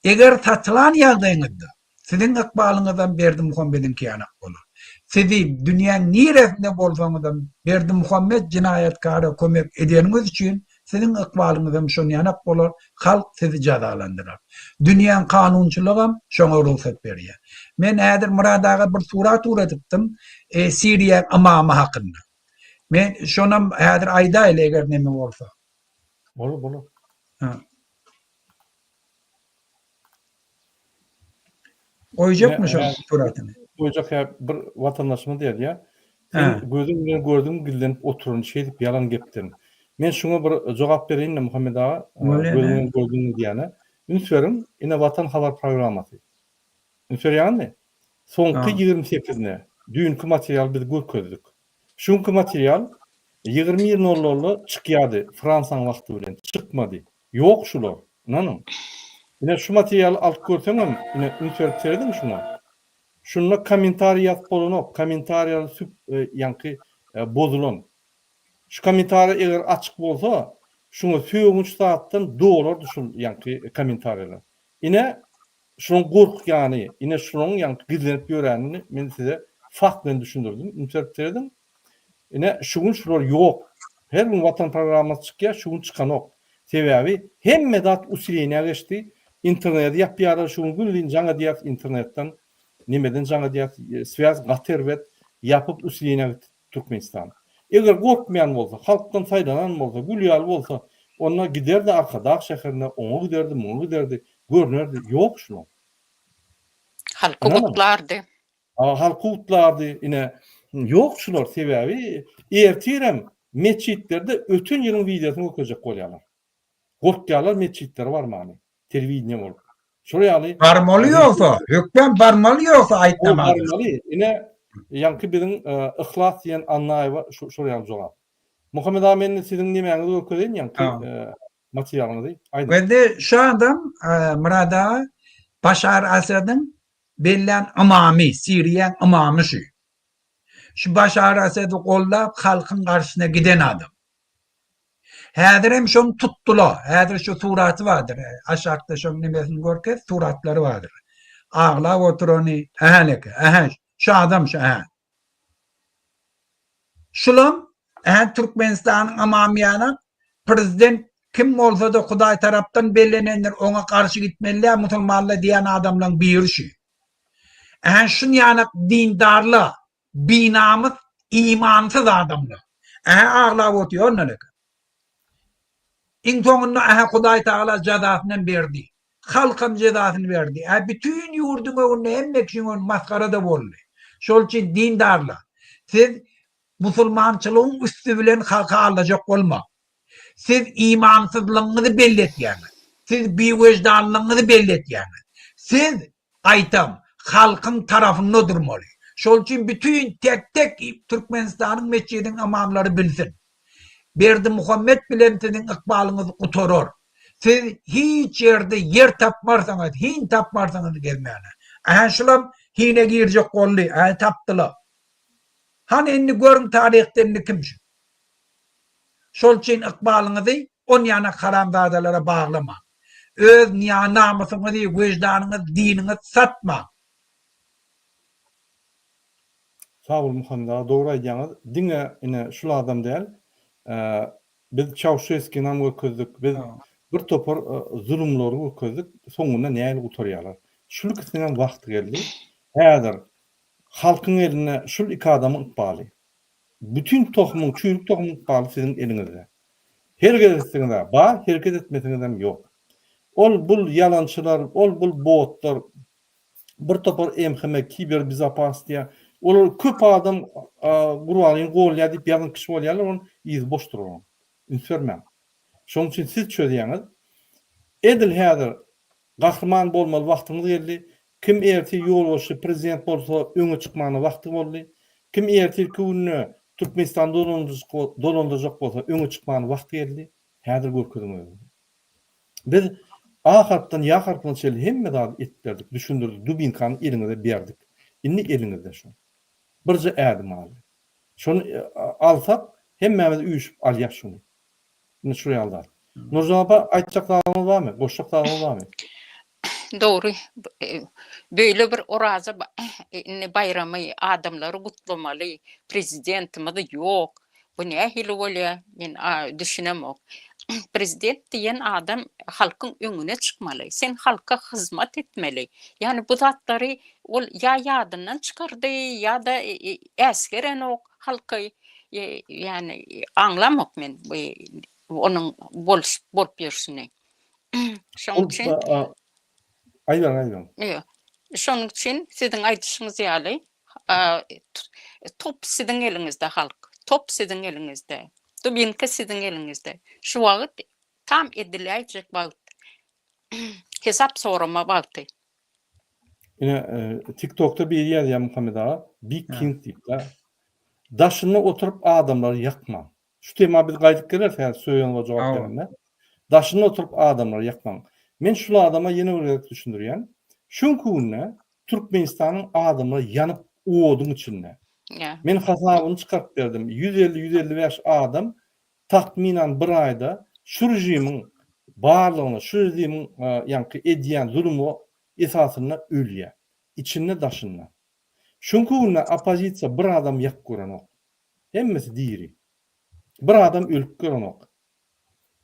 Eger satylan ýagdaýyňyzda siziň ykbalyňyzdan Berdimuhammediň kiyanak bolar. Sizi dünýäň niresinde bolsaňyzdan Berdimuhammed jinayatkara kömek edeniňiz üçin siziň ykbalyňyzdan şo ýanak bolar, halk sizi jazalandyrar. Dünýäň kanunçylygy şoňa ruhsat berýär. Men häzir Muradaga bir surat uradypdym, Siriýa imamy hakynda. Men şonam häzir aýdaýly eger näme bolsa. Bolar. Oýjakmy şo suratyny? Oýjak bir watandaşymy diýer ýa. Gözüm bilen gördüm gillenip oturun şeýdip ýalan gepdirin. Men şuňa bir jogap bereýin Muhammed aga. Gözüm gördüm diýene. Ünsörim ine Watan Habar programmasy. Ünsörýärmi? Soňky 28-ne düňkü material biz görkezdik. Şuňky material 20:00 çykýardy Fransaň wagty bilen çykmady. Ýok şular. Nanam. Ine şu material alyp görseňem, ine ünsörip serdim şuna. Şunla komentariýa ýazıp bolanok, komentariýa ýanky bozulan. Şu komentariýa eger açyk bolsa, şuňa söýgünç saatdan dolar şu ýanky komentariýalar. Ine şuň gork ýany, ine şuň ýanky gizlenip ýörenini men size fakt bilen düşündirdim, ünsörip serdim. Ine şuň şular ýok. Her gün Watan programmasy çykýar, şuň çykanok. Sebebi hemme dat usulyna geçdi. İnterneti yapýarlar şuň gündin jaňa diýat internetden nimeden jaňa diýat swaz gaterbet yapyp usulyna Türkmenistan. Eger gorkmaýan bolsa, halkdan saýlanan bolsa, gülýal bolsa, onda giderdi arkadaş şäherine, oňa giderdi, muňa giderdi, görnerdi. Ýok şunu. Halky gutlardy. Halky gutlardy. Ine ýok şular sebebi ertirem meçitlerde ötün ýylyň videosyny gökejek bolýarlar. Gorkýarlar meçitler var many. Telewiziýa bolup. Şoýaly barmaly ýoksa, hökmen barmaly ýoksa aýtmamaly. Barmaly. Ine ýanky biziň ihlas diýen annaýy şoýaly jogap. Muhammed Amin siziň nimeňizi gökeýin ýanky materialyňyzy. Bende şu adam Murada Başar Asad'ın bellen imamy, Siriýa imamy şu. Şu Başar Asad'y gollap halkyň garşyna giden adam. Häzir hem şonu tutdular. Häzir şu suraty bardyr. Aşakda şoň nimesini görke suratlary bardyr. ağla oturani ahaleke şu adam şu şulam Türkmenistan'ın amamiyana prezident kim olsa da Hudaý tarapdan bellenenler ona karşı gitmeliler musulmanla diyen adamla bir şey. Şun yanak dindarla, binamız, imansız adamla. Ağla otuyor ne? İn sonunda Hudaý Taala cezasını verdi. Halkım cezasını verdi. Bütün yurdun önüne emmek için maskara da boldu. Şol için dindarla. Siz musulmançılığın üstü bilen halka alacak olma. Siz imansızlığınızı belli etýäňiz. Siz biwejdanlığınızı belli etýäňiz. Siz aytam halkın tarafında durmaly. Şol için bütün tek Türkmenistan'ın meçhidin amamları bilsin. Berdi Muhammed bilen sizin ıkbalyňyzy gutaror. Siz hiç yerde yer tapmarsaňyz, hin tapmarsaňyz gelmäne. Şulam hine girjek boldy, tapdylar. Han endi görün tarihten kim şu? Şol için ıkbalyňyzy on yana haramzadalara bağlama. Öz namusyňyzy, wejdanýyňyzy, diniňizi satma. Sağ ol Muhammed ağa, doğru aýdýaňyz. Diňe ine şul adam däl. Biz Çawşesky nam göközdük. Biz bir topar zulümleri göközdük. Soňunda näme gutarýarlar. Şul kisinen wagt geldi. Häzir halkyň eline şul iki adamyň ykbaly. Bütün tohumyň, çüýrük tohumyň ykbaly siziň eliňizde. Herkes etdiňizde bar, herkes etmediňizde ýok. Ol bul yalançylar, ol bul botlar, bir topar emhime kiber bizapastia, ol köp adam gurwalyň golya diýip ýazan kişi bolýarlar, on ýyzy boş durar. Ünsörmän. Şoň üçin siz çözdýäňiz. Edil häzir gahrman bolmaly wagtyňyz geldi. Kim erti ýolbaşy prezident bolsa öňe çykmany wagty boldy. Kim erti günü Türkmenistan dolandyrjak bolsa öňe çykmany wagty geldi. Häzir görkezmek. Biz ahirden ýahardan şeýle hemme zat etdirdik, düşündirdik, dubinkany eliňize berdik. Indi eliňizde şu. Birje ädim aly. Şonu alsak hemmemiz üýüşüp alýar şunu. Indi şuraya aldar. Nurjan apa aýtjaklarymyz barmy? Goşjaklarymyz barmy? Doğru. Böyle bir oraza bayramy adamlary gutlamaly, prezidentimiz yok. Bu nähili bolýar? Men düşünemok. Prezident diýen adam halkyň öňüne çykmaly. Sen halka hyzmat etmeli. Yani bu zatlary ol ya ýadyndan çykardy ya da äsgerenok halky yani anlamok men onun bolup ýerşini. Şoň üçin Aýdan. şoň üçin siziň aýdyşyňyz ýaly top siziň eliňizde halk. Top siziň eliňizde. Dubinka siziň eliňizde. Şu wagt tam ediläjek wagt. Hesap sorama wagty. TikTok'ta bir yer ya Muhammed ağa, Big King diýipler. Daşyna oturup adamları yakma. Şu tema biz gaýdyp gelerse söýen jogap berende. Daşyna oturup adamları yakma. Men şu adama ýene bir düşündirýän. Şunkune Türkmenistanyň adamları yanıp oğudun içinde. Men hasabyny çykarp berdim. 150-155 adam tahminan bir ayda şu rejimiň barlygyny, şu rejimiň ýanky edýän zulümi esasyna ölýär. İçinde daşynlar. Şunkune opozisiýa bir adam yak görenok. Hemmesi diri. Bir adam ölüp görenok.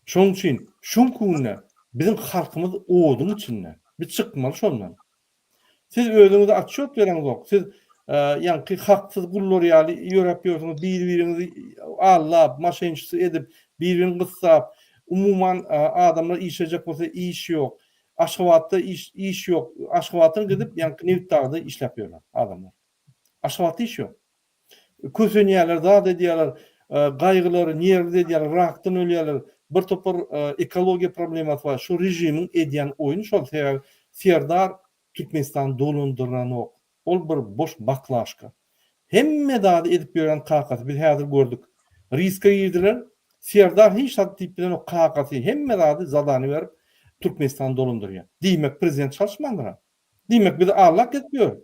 Şoň üçin şunkune bizim halkymyz oğudun içinde. Bir çykmaly şondan. Siz özüňizi atşot bereňiz. Siz ýanky haksyz gullar ýaly ýörep ýörsiňiz, bir-birinizi Allah maşynçysy edip, bir-birini gyssap, umuman adamlar işejek bolsa iş ýok. Aşgabatda iş ýok. Aşgabatyny gidip ýanky Nevtagda işläp ýörler adamlar. Aşgabatda iş ýok. Kösenýärler, zat edýärler, gaýgylary, nerede edýärler, rakdan ölýärler. Bir topar ekologiýa problematy bar. Şu rejimiň edýän oýuny şol sebäp Serdar Türkmenistan dolandyranyok. Ol bir boş baklaşka. Hemme dady edip ýören kakasy biz häzir gördük. Riska girdiler. Serdar hiç tatyp bilen o kakasy hemme dady zadany berip Türkmenistan dolandyrýar. Diýmek prezident çalışmandyr. Diýmek biz allak etmiyor.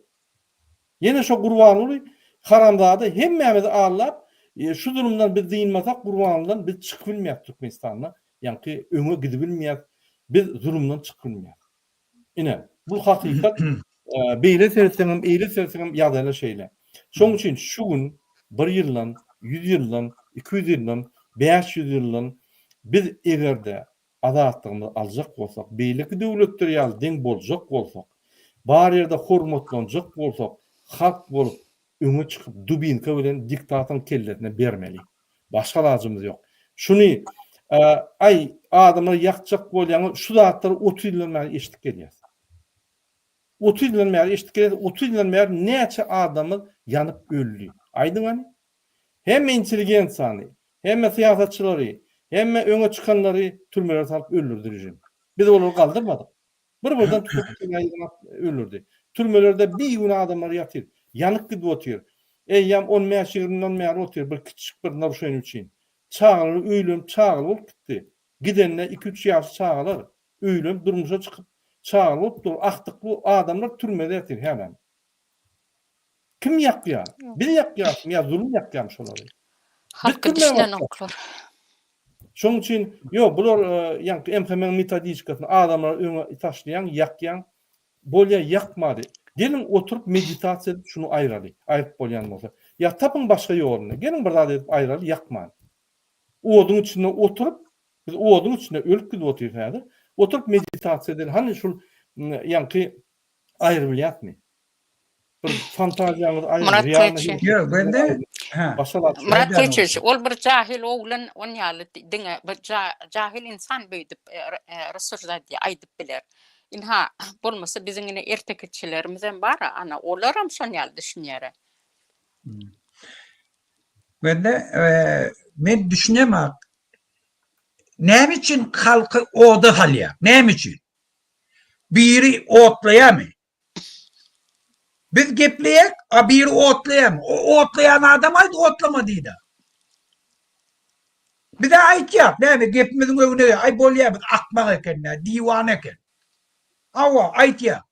Ýene şo gurbanyny haramdady hemmemiz allap şu durumdan biz diýilmesak gurbanlydan biz çykyp bilmeýär Türkmenistanda. Ýanky öňe gidip bilmeýär. Biz zulümden çykyp bilmeýär. Ine bu hakykat beýle serseňem, eýle serseňem ýagdaýlar şeýle. Şoň üçin şu gün 1 ýyldan, 100 ýyldan, 200 ýyldan, 500 ýyldan biz egerde azatlygyny aljak bolsak, beýleki döwletler ýaly deň boljak bolsak, bar ýerde hormatlanjak bolsak, halk bolup öňe çykyp dubinka bilen diktatın kellerine bermeli. Başga ilajymyz ýok. Şuny ay adamlar ýakjak bolýan şu zatları 30 ýyldan bäri eşitip gelýär. 30 ýyldan bäri eşitip gelýär. 30 ýyldan bäri näçe adamy ýanyp öldü. Aýdyňmy? Hem intelligensany, hem siýasatçylary, hem öňe çykanlary türmelere salyp öldürdirýär. Biz olary galdyrmadyk. Bir-birden tutup öldürdi. Türmelerde bir gün adamlar ýatyr. Ýanyk gidip otyr. Eýýam 15 ýyldan bäri otyr bir kiçik bir naruşan üçin. Çağalar öýlem çağalar bolup gitdi. Gidenler 2-3 ýaş çağalar öýlem durmuşa çykyp çağalyp dur aktykly adamlar türmede ýatyr hemen. Kim ýakýar? Bir ýakýar, ýa zulüm ýakýar şolary. Halka düşen oklar. Şoň üçin ýok bular ýa-ni emhemen metodikasyny adamlar öňe taşlayan, ýakýan bolýa ýakmady. Gelin oturup meditasiýa edip şunu aýraly. Aýryp bolýan bolsa. Ya tapın başga ýoluny. Gelin bir zat edip aýraly, ýakman. Oduň içinde oturup biz oduň içinde ölüp gidip oturýardy. Oturup meditasiýa edeli. Hani şol ýa-ni aýryp bilýärmi? Bir fantaziýaňyz aýryp ýa bende Murat Keçiş, ol bir jahil oglan on ýaly diňe bir jahil insan beýdip resurslar diýip aýdyp biler. Inha bolmasa biziň ine ertekçilerimiz hem bar, ana olar hem şon ýaly düşünýär. Bende men düşünemem. Näme üçin halky oda halýar? Näme üçin? Biri otlaýarmy? Biz gepleýek, a biri otlaýarmy? O otlayan adam aýdy otlama diýdi. Bir de aýtýar, näme gepimiziň öňüne ay bolýar, biz akmak eken, diwan eken. Awa aýtýar.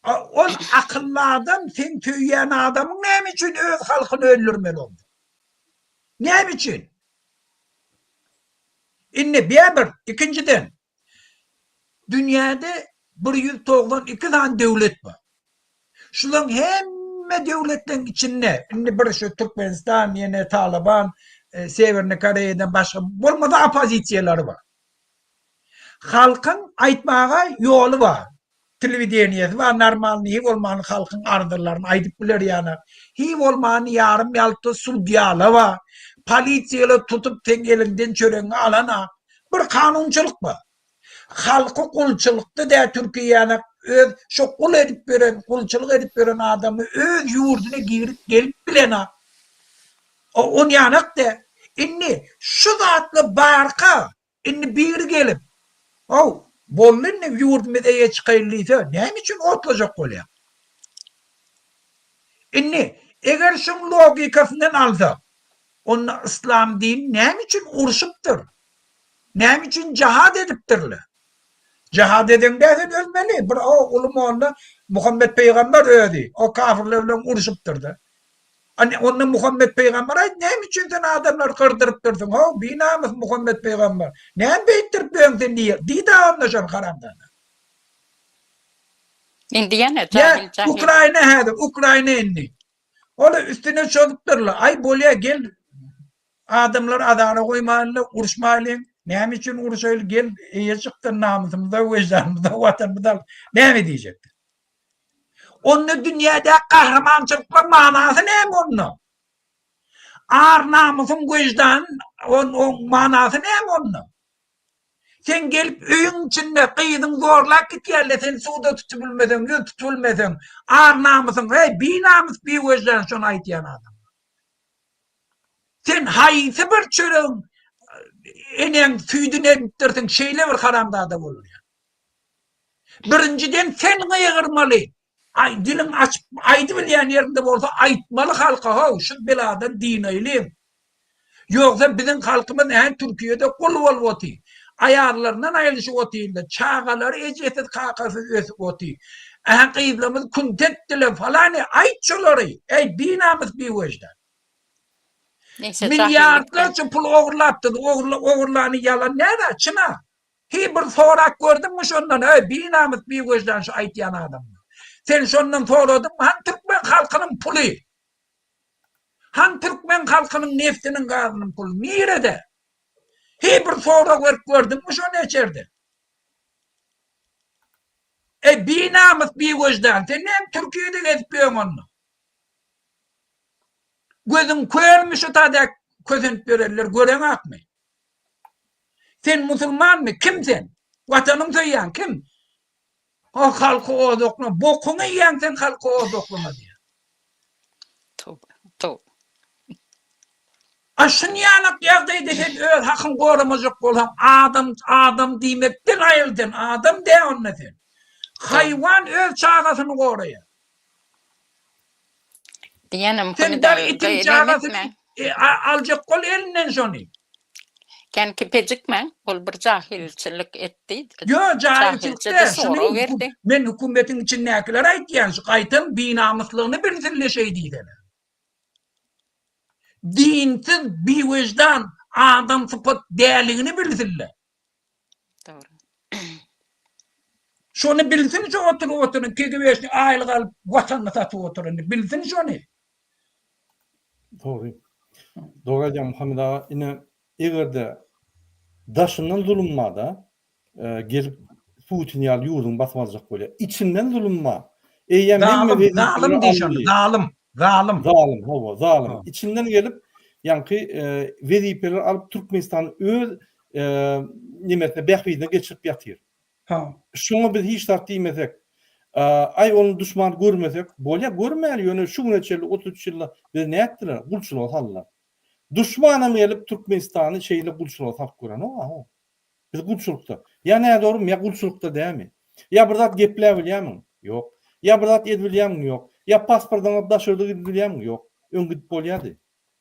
Ol akylly adam, sen töýýän adamyň näme üçin öz halkyny öldürmeli boldy? Näme üçin? Inne bir, ikinciden, dünyada 192 tane devlet var. Şulan hemme devletlerin içinde, inne bir şu Türkmenistan, yine Taliban, Severni Kore'den başka, bolmada opozisiyaları var. Halkın aýtmaga ýolu var. Televideniyeti var, normal hiç olmanı halkın ardırlarını aýdyp biler ýany. Hiç olmanı yarım ýalty sudiýaly var. Polisiýalar tutup teň elinden çöreňi alana bir kanunçylyk var. Halky kulçylykdy da Türkiýany öz şo kul edip beren, kulçylyk edip beren adamy öz ýurduna girip gelip bilena. On ýanyk da inni şu zatly barka inni bir gelip bollunny ýurdumyza ýeçkaylysa näme üçin otlajak bolýar? Inni eger şoň logikasyndan alsak onun İslam dini näme üçin urşupdyr? Näme üçin jihad edipdirler? Jihad edende ölmeli. Bir ulumanda Muhammed Peygamber öýdi. O kafirler bilen urşupdyrdy. Hani onda Muhammed Peygamber aýtdy, näme üçin sen adamlar kırdyryp durdyň? Binamyz Muhammed Peygamber. Näme beýtirip beýdin diýer. Diýdi anlaşan haramdan. Indi ýene jahil. Ukraina indi. Ola üstüne çöküpdürler. Ay bolýa gel. Adamlar adana koymalı, uruşmalı. Näme üçin uruşaýly gel, ýeçikdir namysymyza, wejdanymyza, watanymyza. Näme diýjekdir? Onu dünyada kahramançılıkla manasy näme onu? Ar namysym, wejdan, on manasy näme onu? Sen gelip öýüň içinde kıydyň zorlap gitýärler, sen suwda tutup bilmeden, ýol tutup bilmeden, ar namysym, binamys, bir wejdan şonu aýtýan adam. Sen haýsy bir çöreň enen süýdüne bitdirdiň şeýle bir haramda adam bolýar. Birinciden sen gyýgyrmaly. Ay dilim açıp aýdy bilýän ýerinde bolsa aýtmaly halka, şu beladan din eýlim. Ýoksa biziň halkymyz Türkiýede kul bolup otyr. Ayarlarından aýryşyp otyr, çağalar ejesiz kakasy ösüp otyr. Gyýdlamyz kuntetdiler falan aýt şolary. Ey binamyz bir wejdan. Milyardlarca pul oğurlaptı. Oğurlarını yalan nerede? Çına. Bir sorak gördün mü şundan? Binamız bir gözden şu aýtýan adam. Sen şondan soradın, han Türkmen halkının pulu. Han Türkmen halkının neftinin garının pulu. Nerede? Hiçbir soru verip gördün mü şonu içeride? Bir namus bir vicdan. Sen hem Türkiye'de gezip onu. Gözün körmüş o tadak közünüp görerler, gören atmay. Sen Müslüman mı? Kim sen? Vatanın söyleyen kim? O halkı o doklama. Bokunu yiyen sen halkı o doklama diye. Tobe. Aşın yanak yağdaydı sen öl hakkın korumacak olan adam demekten ayıldın. Adam de onunla sen. Hayvan öl çağasını koruyor. Diyenim Sen dar itin çağasını alacak kol elinden şunu. Ken kipecikmen, ol bir cahilçilik etti. Yo cahilçilikte de şunu soru verdi. men hükümetin içindekiler aytýan şu qaytın binamuslığını bilsinle şey diýdiler. Dinsiz bir vicdan adam sıfat değerliğini bilsinler. Doğru. Şonu bilsin şu oturun kegebeşni aylık alıp vatanına satıp oturun bilsin şonu. Doğru. Doğru hocam Muhammed ağa ine egerde daşından zulümmada gelip Putin ýaly ýurdun basıp aljak bolýar. İçinden zulümma. Zalim diýşon, zalim. Zalim. İçinden gelip ýanky wezipeler alıp Türkmenistan öz nimetine behbidine geçirip ýatyr. Şoňa biz hiç tart diýmesek, ay onu düşman görmesek, bolýa görmäli ýöne şu güneçeli 33 ýylda biz ne etdiler? Gulçuluk hallar. Düşmanam gelip Türkmenistan'ı şeyle gulçuluk hak gören o. Biz gulçulukda. Ya ne doğru ya gulçulukta değil mi? Ya bir zat gepler bilýärmi? Yok. Ya bir zat edilýärmi? Yok. Ya pasportdan daşırdyk edilýärmi? Yok. Öňgüt bolýardy.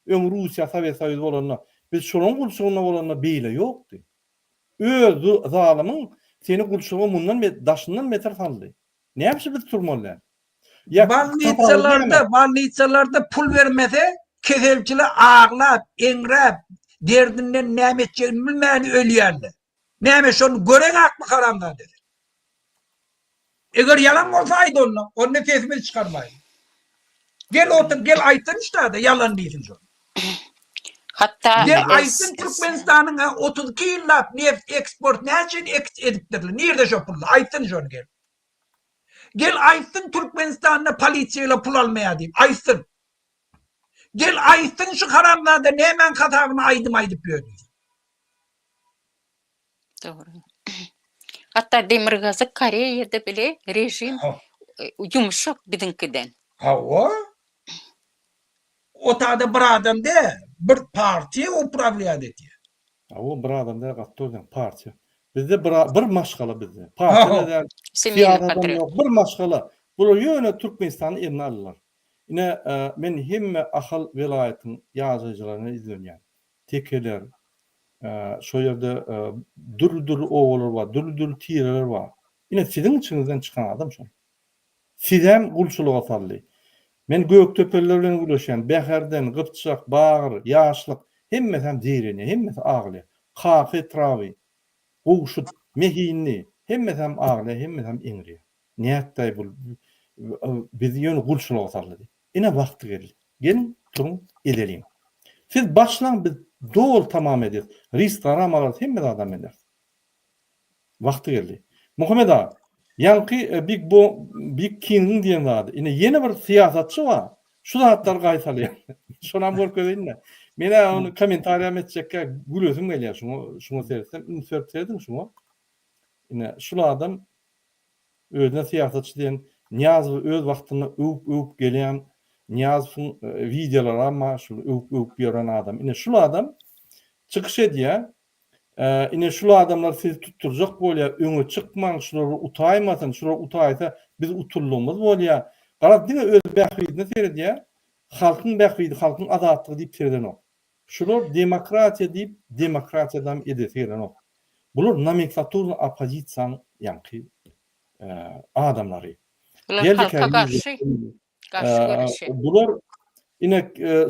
Öň Russiýa Sowet Soýuzy bolanlar biz şonuň gulçulugyna bolanlar beýle ýokdy. Öz zalymyň seni gulçulugy mundan daşyndan beter saldy. Näme biz turmalyar? Ya balnitsalarda pul vermese keselçiler ağlap, enrep, derdinden näme etjegini bilmäni ölýärler. Näme şonu gören akly karamda dedi. Eger yalan bolsaydy onu nefesimiz çıkarmaydı. Gel otur, gel aýtyn işte yalan diýsin şonu. Hatta gel aýtyn Türkmenistanyň 32 ýyllap neft eksport näçe edipdirler. Nerede şo pullar? Aýtyn şonu gel. Gel aýtyn Türkmenistanyň polisiýalar pul almaýar diýip aýtyn. Gel aýtyn şu karamlarda nämen hatabyny aýdyp ýördi. Doğru. Hatta Demirgazy Koreýede bile rejim yumuşak bizinkiden. O tada bir adam de bir partiýa upravlýar etdi. O bir adam da gatdyr partiýa. Bizde bir maşgala bizde. Partiýada bir maşgala. Bu ýöne Türkmenistanyň eline alýar. Ine men hemme ahal welaýatyň ýazyjylaryny izleýän. Tekeler şo ýerde dur owalar bar, dur tireler bar. Ine siziň içinizden çykan adam şo. Sizem gulçuluga saldy. Men Göktöpeler bilen güleşen, Beherden, Gypçak, Bağır, Ýaşlyk hemmesem direni, hemmesi agly. Kafe trawy, Gowşut, Mehinli hemmesem agly, hemmesem eňri. Näetde bul biz ýöne gulçuluga saldy. Ine wagty geldi. Gelin turun edelim. Siz başlan biz dol tamam ederiz. Restoran alar hemme adam eder. Wagty geldi. Muhammed ağa, ýanky Big King diýen zady. Ine ýene bir siýasatçy bar. Şu zatlar gaýsalýar. Şonam görkezinde. Mene onu kommentariýam etjekkä gülüsüm gelýär. Şunu sersem, ünsörtsedim şunu. Ine şu adam özüne siýasatçy diýen Niýazow öz wagtyny öwüp gelýän Niýazowyň videolar ama şu öwüp ýören adam. Ine şu adam çykyş edýär. Ine şu adamlar sizi tutturjak bolýar, öňe çykmaň, şulary utaýmasyn, şular utaýsa biz uturlugymyz bolýar. Garap diňe öz bähbidine seredýär. Halkyň bähbidi, halkyň azatlygy diýip sereden ok. Şular demokratiýa diýip demokratiýadan edýän ok. Bular nomenklaturny opozisiýanyň ýanky adamlary. Halka garşy görüşi. Bular ine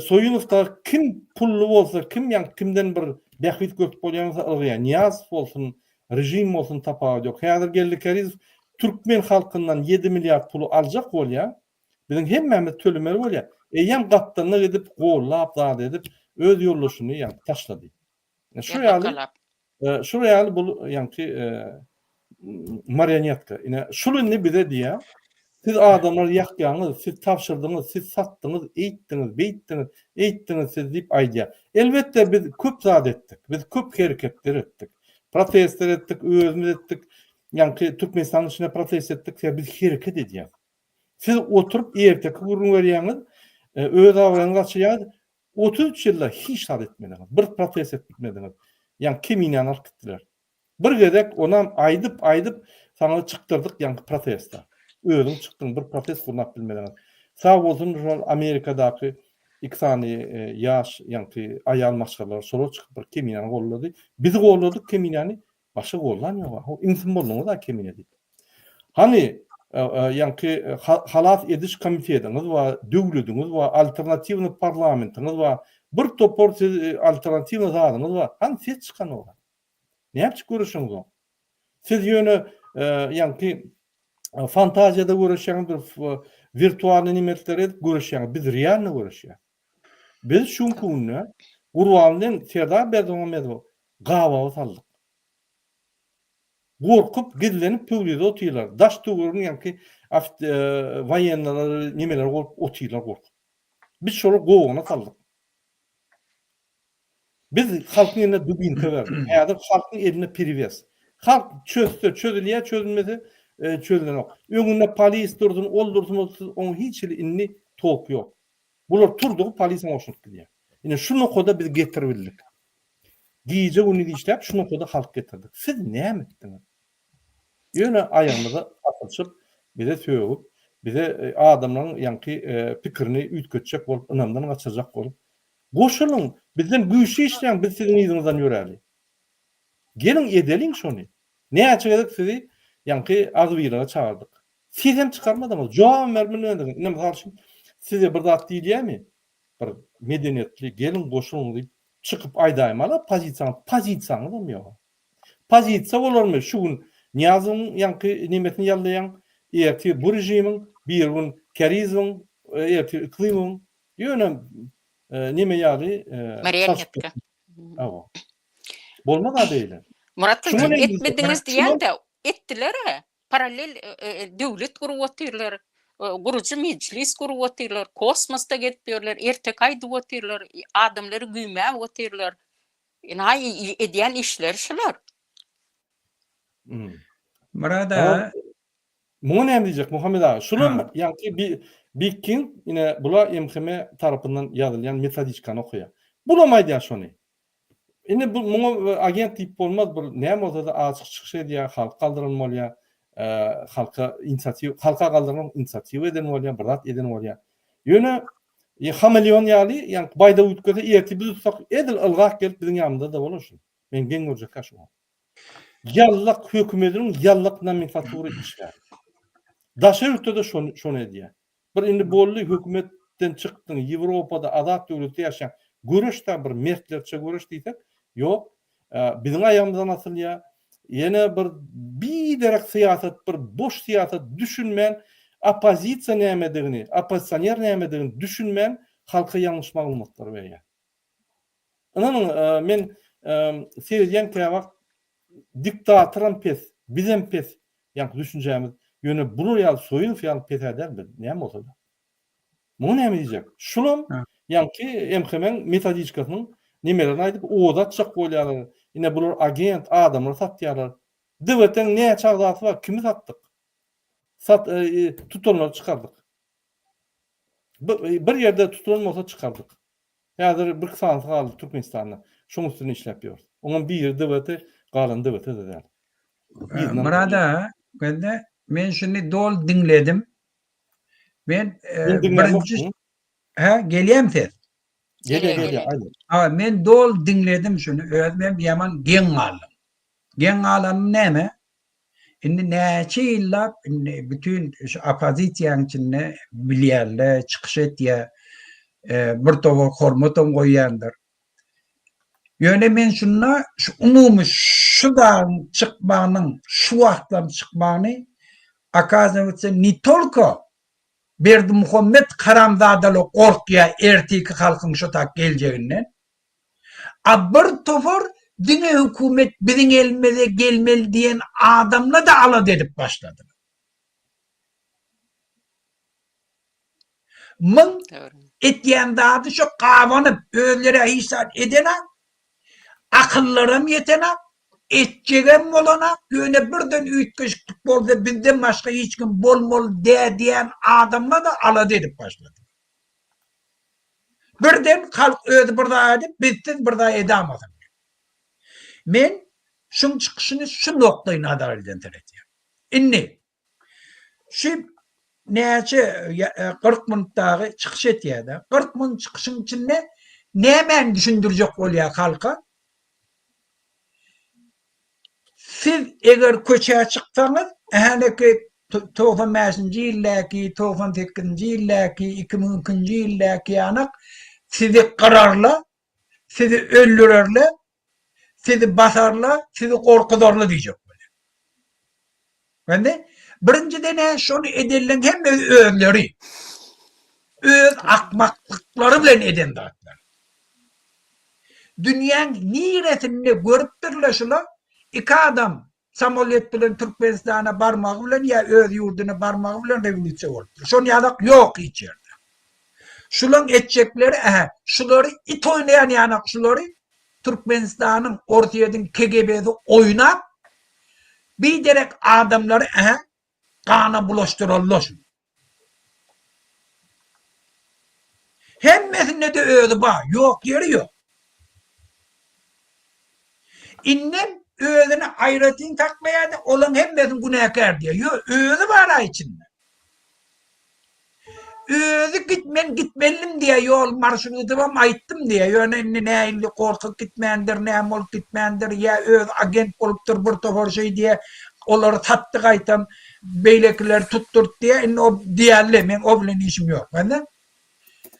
Soýunowda kim pullu bolsa, kim kimden bir bähbit götüp bolýansa alýar. Niýazow bolsun, rejim bolsun tapagy ýok. Häzir geldi Keriz Türkmen halkından 7 milyar pulu alacak bolýa, bizim hemmemiz tölemeli bolýa. Eýem gapdanlyk edip, gollap, zat edip, öz ýollaşyny ýa taşlady. Şu ýaly, şu ýaly bu ýa-ki marionetka. Ine şulyny bize diýär. Siz adamlar ýakýaňyz, siz tapşyrdyňyz, siz satdyňyz, eýtdiňiz siz diýip aýdýar. Elbetde biz köp zat etdik. Biz köp hereketler etdik. Protestler etdik, özümüz etdik. Ýa-ki Türkmenistanyň içinde protest etdik, biz hereket edýär. Siz oturup erteki gurrun berýäňiz, öz awraňyz açýar. 33 ýylda hiç zat etmediňiz. Bir protest etmediňiz. Yani kiminen arkittiler. Bir gedek onam aýdyp sana çıktırdık yani protesta. Özüň çıktın bir protest kurmak bilmeden. Sağ bolsun şol Amerikadaky iksany ýaş yani aýal maşgalar şola çıkıp bir kiminen gollady. Biz golladyk kimineni başa gollan ýok. O insan bolmagy da kiminedi. Hani yani halat ediş komitetiňiz we döwletiňiz we alternatiwny parlamentiňiz we bir topor alternativny zadyňyz we han siz çykan olar. Näme görüşiňiz o? Siz ýöne yani fantaziyada görüşýän bir virtual nimetler edip görüşýän, biz realny görüşýär. Biz şunkuny Gurbanlyň Serdar Berdimuhammedow gabawy saldyk. Gorkup gidlenip pöwlede otylar. Daş töwürüň ýa-ki wayenler nimeler bolup otylar gorkup. Biz şola gowagyna saldyk. Biz halkyň eline dubinka berdik. Häzir halkyň eline prives. Halk çözülýär, çözülmese çözülen. Öňünde polis durdun, oldursun, on hiç inni top ýok. Bular turdygy polisiň oşunyp gidýär. Ine şunu koda biz getirbildik. Giýje uny diýişläp şunu koda halk getirdik. Siz näme etdiňiz? Ýöne aýamyza atylşyp, bize söýüp, bize adamlaryň ýa-ki pikirini üýtgetjek bolup, ynamdan gaçyrjak bolup, goşulyň, bizden güýçli işleýän, biz siziň ýygyňyzdan ýöräli. Gelin edeliň şonu. Näçe edip sizi ýa-ki agbyraga çağırdyk. Siz hem çykarmadyňyz, jogap bermeliňiz. Ine mysal üçin size bir zat diýilýärmi? Bir medeniýetli gelin goşulyň diýip çıkıp aýdaýmala pozisiýaňyz bolmaýar. Pozisiýa bolarmy şu gün Niyazyň ýa-ki nimetini ýallaýan erti bu rejimiň, bir gün Kerizowyň, erti Iklimowyň ýöne nime ýaly marionetka. Bolmada beýle. Muratçym etmediňiz diýende etdiler. Paralel döwlet gurup otyrlar. Gurucu meclis gurup otyrlar. Kosmosda getipdirler, ertek aýdyp otyrlar, adamlary güýmäp otyrlar. Ina edýän işler şular. Burada Muňa näme diýjek Muhammed ağa? Şular ýa-ki Bikin ine bular MHM tarapyndan ýazylýan metodikany okuýar. Bulamaýdy şonu. Ine bu muňa agent diýip bolmaz, bir näme bolsa da açyk çykyş edýär, halk galdyrylmaly, halka inisiatiw, halka galdyrmak inisiatiw eden bolýar, bir zat eden bolýar. Ýöne hameleon ýaly, ýa-ni baýda üýtgede ýeti biz tutsak edil ılgak gelip biziň ýanymyzda da bolarşy. Men geň görjek şu. Ýallyk hökümetiniň ýallyk nomenklatury işler. Daşa ýurtda da şonu edýär. Bir indi bolly hökümetden çykdyň, Ýewropada azat döwletde ýaşaýan görüşde bir mertlerçe görüş diýsek, ýok, biziň aýamyzdan asylýar. Ýene bir derek siýasat, bir boş siýasat düşünmän, opozisiýa nämedigini, opozisioner nämedigini düşünmän halka ýalňyş maglumatlar berýär. Onuň men seýdýän käwak diktatoram pes, bizem pes, ýa-ni düşünjämiz ýöne bular ýaly soýun fiýal pes eder, näme bolsa da. Muňa näme diýjek? Şulam ýa-ki MHM metodikasynyň nimelerini aýdyp odatjak bolýarlar. Ine bular agent adamlar satýarlar. Döwletden näçe çagdaty bar, kimi satdyk? Tutanlar çykardyk. Bir ýerde tutanmasa çykardyk. Häzir bir sanat galdy Türkmenistanda. Şoň üstüne işläp ýör. Onuň bir ýerde döwleti galan döwletieder. Burada men şunu dol dinledim. Ben birinci gelýän sen. Gelýär. Men dol dinledim şunu. Ben bir ýaman geň aldım. Geň alan näme? Indi näçe ýyllap bütün opozisiýanyň içinde bilýärler, çykyş etýär. Bir towa hormatam goýýandyr. Ýöne men şuna şu umumy şu da çykmanyň, şu wagtdan çykmany Akazavytsa Nitolko Berdi Muhammed Karamzadaly korkya ertiki halkyň şu tak geljeginden. Bir tofor dine hükümet biziň elimize gelmeli diyen adamla da ala edip başladı. Mıň Doğru. etýän zady şu gawanyp özlere hisan edene, akıllarım yetene, etjegem bolana, göne birden üýtgeçlik bolsa bizden başga hiç kim bolmaly diýen adamla da ala edip başladı. Birden halk özü birda edip bizsiz birda edamazyn. Men şuň çykyşyny şu noktaýy nazardan etýär. Inni şu näçe 40 minutdagy çykyş etýär-de. 40 minut çykyşyň içinde näme düşündirjek bolýar halka? Siz eger köçe çyksaňyz, ähändeki 95-nji ýyldaky, 98-nji ýyldaky, 2000-nji ýyldaky ýanyk sizi qararla, sizi öldürerle, sizi basarla, sizi korkudarla diýjek bolýar. Bende birinciden şonu edenlerin hem özleri, öz akmaklıkları bilen eden zatlar. Dünyanın niretini görüpdirler şula, iki adam samolyot bilen Türkmenistan'a barmağı bilen ya öz yurduna barmağı bilen revolüsiýa bolupdyr. Şonu ýadak yok hiç yerde. Şulan etjekleri, şuları it oynayan ýanak şuları Türkmenistan'ın ortaýadan KGB'de oynap bir derek adamları kana bulaştırırlar. Hemmesinde de özü var. Yok yeri yok. İnnem özüne ayretini takmaya da olan hemmesin günahkar diyor. Yok özü var içinde. Özü gitmelim diye yol marşrutumu ayttım diye. Yani ne illi korkup gitmeyendir, ne olup gitmeyendir ya öz agent oluptur bir tofor şey diye onları tattık aytam beylekiler tutturt diye o diğerle men o bilen işim yok. Benden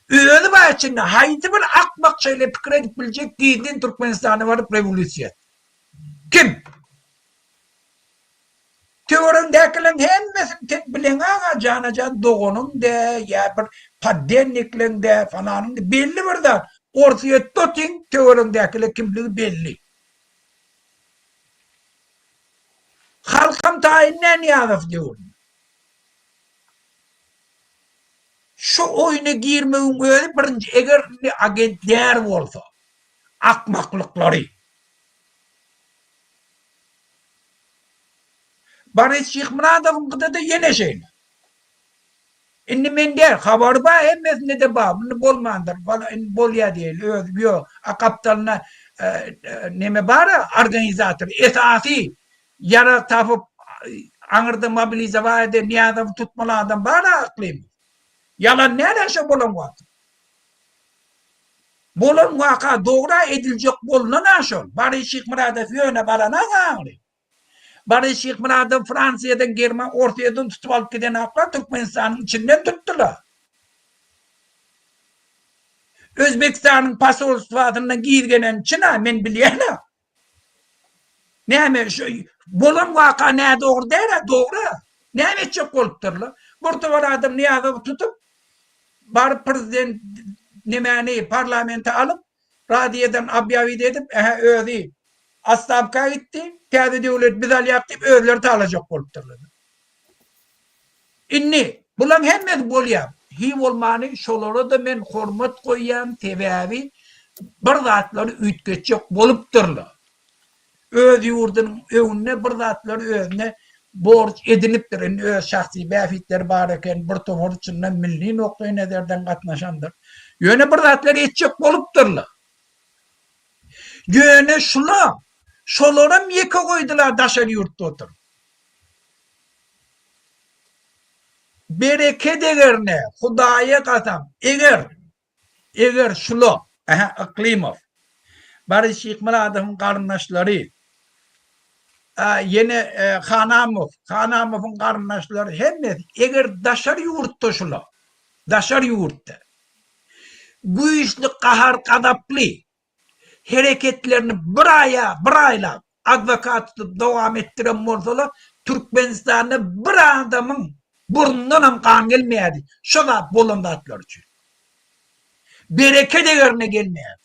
özü var içinde haydi bir akmak şeyle fikir edip bilecek giydin Türkmenistan'a varıp revolüsiyon. Kim? Teorundakilerin hemmesi tek bilen canacan doğunun de ya bir paddenliklerin de falanın de belli bir da ortaya tutin teorundakiler kimliği belli. Halkam tayinnen yazıf diyor. Şu oyunu girmeyin böyle birinci eğer agentler olsa akmaklıkları Barış Şıkmıradov'un gıda da yine şeyini. İnni men der, haber ba hemmesinde de ba, bunu bolmandır, bol ya değil, yok, kaptanına neme bara, organizatör, esasi, yara tapıp, anırda mobilize var ede, niye adam tutmalı adam bara aklıyım. Yalan neredeyse bolan var. Bolan vaka doğru edilecek bolunan aşol. Barış Şıkmıradov yöne barana ağrı. Barış Şıkmıradov Fransa'dan German ortayadan tutup alıp giden aklar Türkmenistan'ın içinden tuttular. Özbekistan'ın pasolosluğundan giyirgenen Çin'a men biliyana. Neyme şu bolan vaka ne doğru der doğru. Neyme çok olupturlar. Burada var adam niye adam tutup bar prezident nemeni parlamento alıp radyodan abyavid edip öyle Astabka gitti. Kâde devlet bizal yaptı, özleri talacak olupturlar. İnni, bulan hemmet bolyap. Hi olmany şolara da men hormat koýan tebebi bir zatları ütgeçek bolupdurlar. Öz yurdunun öňünde bir zatları özüne borç edinipdir. Öz şahsy bäfitler bar eken bir tofor üçinden milli noktaý nezerden gatnaşandyr. Ýöne bir zatları etjek bolupdurlar. Ýöne şular şolaram yeke koydular daşar yurtta otur. Bereket eğerne, Hudaya kasam, eğer şulo, Aklimov, Barış Şıkmıradov'un kardeşleri, yine Hanamov'un kardeşleri, hemmet, eğer daşar yurtta şulo, daşar yurtta, bu işli kahar kadaplı, hareketlerini bir ayla advokat tutup devam ettiren bolsalar Türkmenistan'da bir adamın burnundan ham kan gelmeyedi. Şoda bolandatlar üçün. Bereke de yerine gelmeyedi.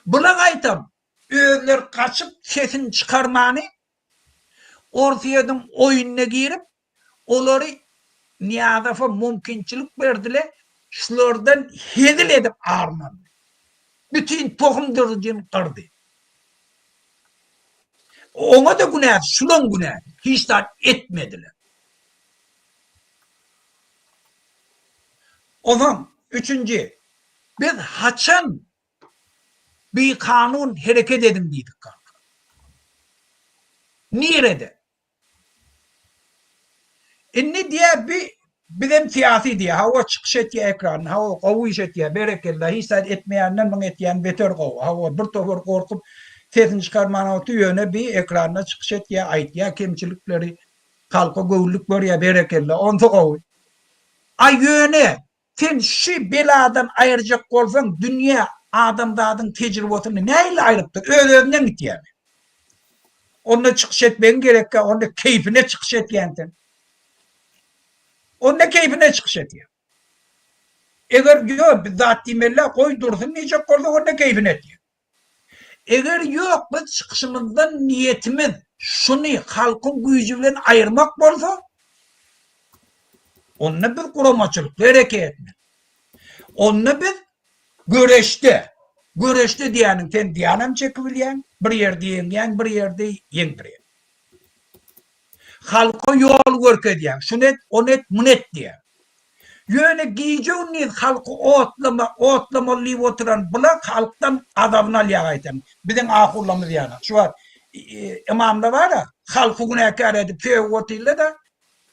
Buna aytam, özler kaçıp sesini çıkarmanı, ortayadan oyununa girip, onları niyadafa mümkünçülük verdiler, şulardan hedil edip ağırmandı. Bütün tohum dırıcını kırdı. Ona da günah, şulan günah, hiç de etmediler. Ondan, üçüncü, biz haçan bir kanun hareket edin dedik kanka. Nerede? Ne diye bizim siyasi diye, hava çıkış etiye ekran, hava kavuş etiye, berekella, hiç etmeyenler bana etiyen beter kavu, hava bir tofor korkup sesini çıkarmanı yöne bir ekranına çıkış etiye ait ya kemçilikleri, kalka gövüllük var ya berekella, onu kavu. Ay yöne, sen şu beladan ayıracak olsan dünya adamdağın tecrübatını neyle ayırıptır? Öyle git yani. Onunla çıkış etmen gerek ya, onunla keyfine çıkış et yani. Onunla keyfine çıkış et ya. Eğer yok, zat dimella koy dursun, nice korda onunla keyfine et ya. Eğer yok, biz çıkışımızdan niyetimiz şunu halkın gücüyle ayırmak olsa, onunla bir kuramaçılık, hareket etme. Onunla bir göreşte diyenin, sen diyanam çekibilyen, bir yerde yengen, bir yerde yengdiren. Halka yol görke diyen, şu net, o net, bu net diyen. Yöne giyce unniz halkı otlamalı oturan, bırak halktan adamına liyagayten. Bizim ahullamız yani. Şu var, imamda var da, halkı günahkar edip, fevvotille de,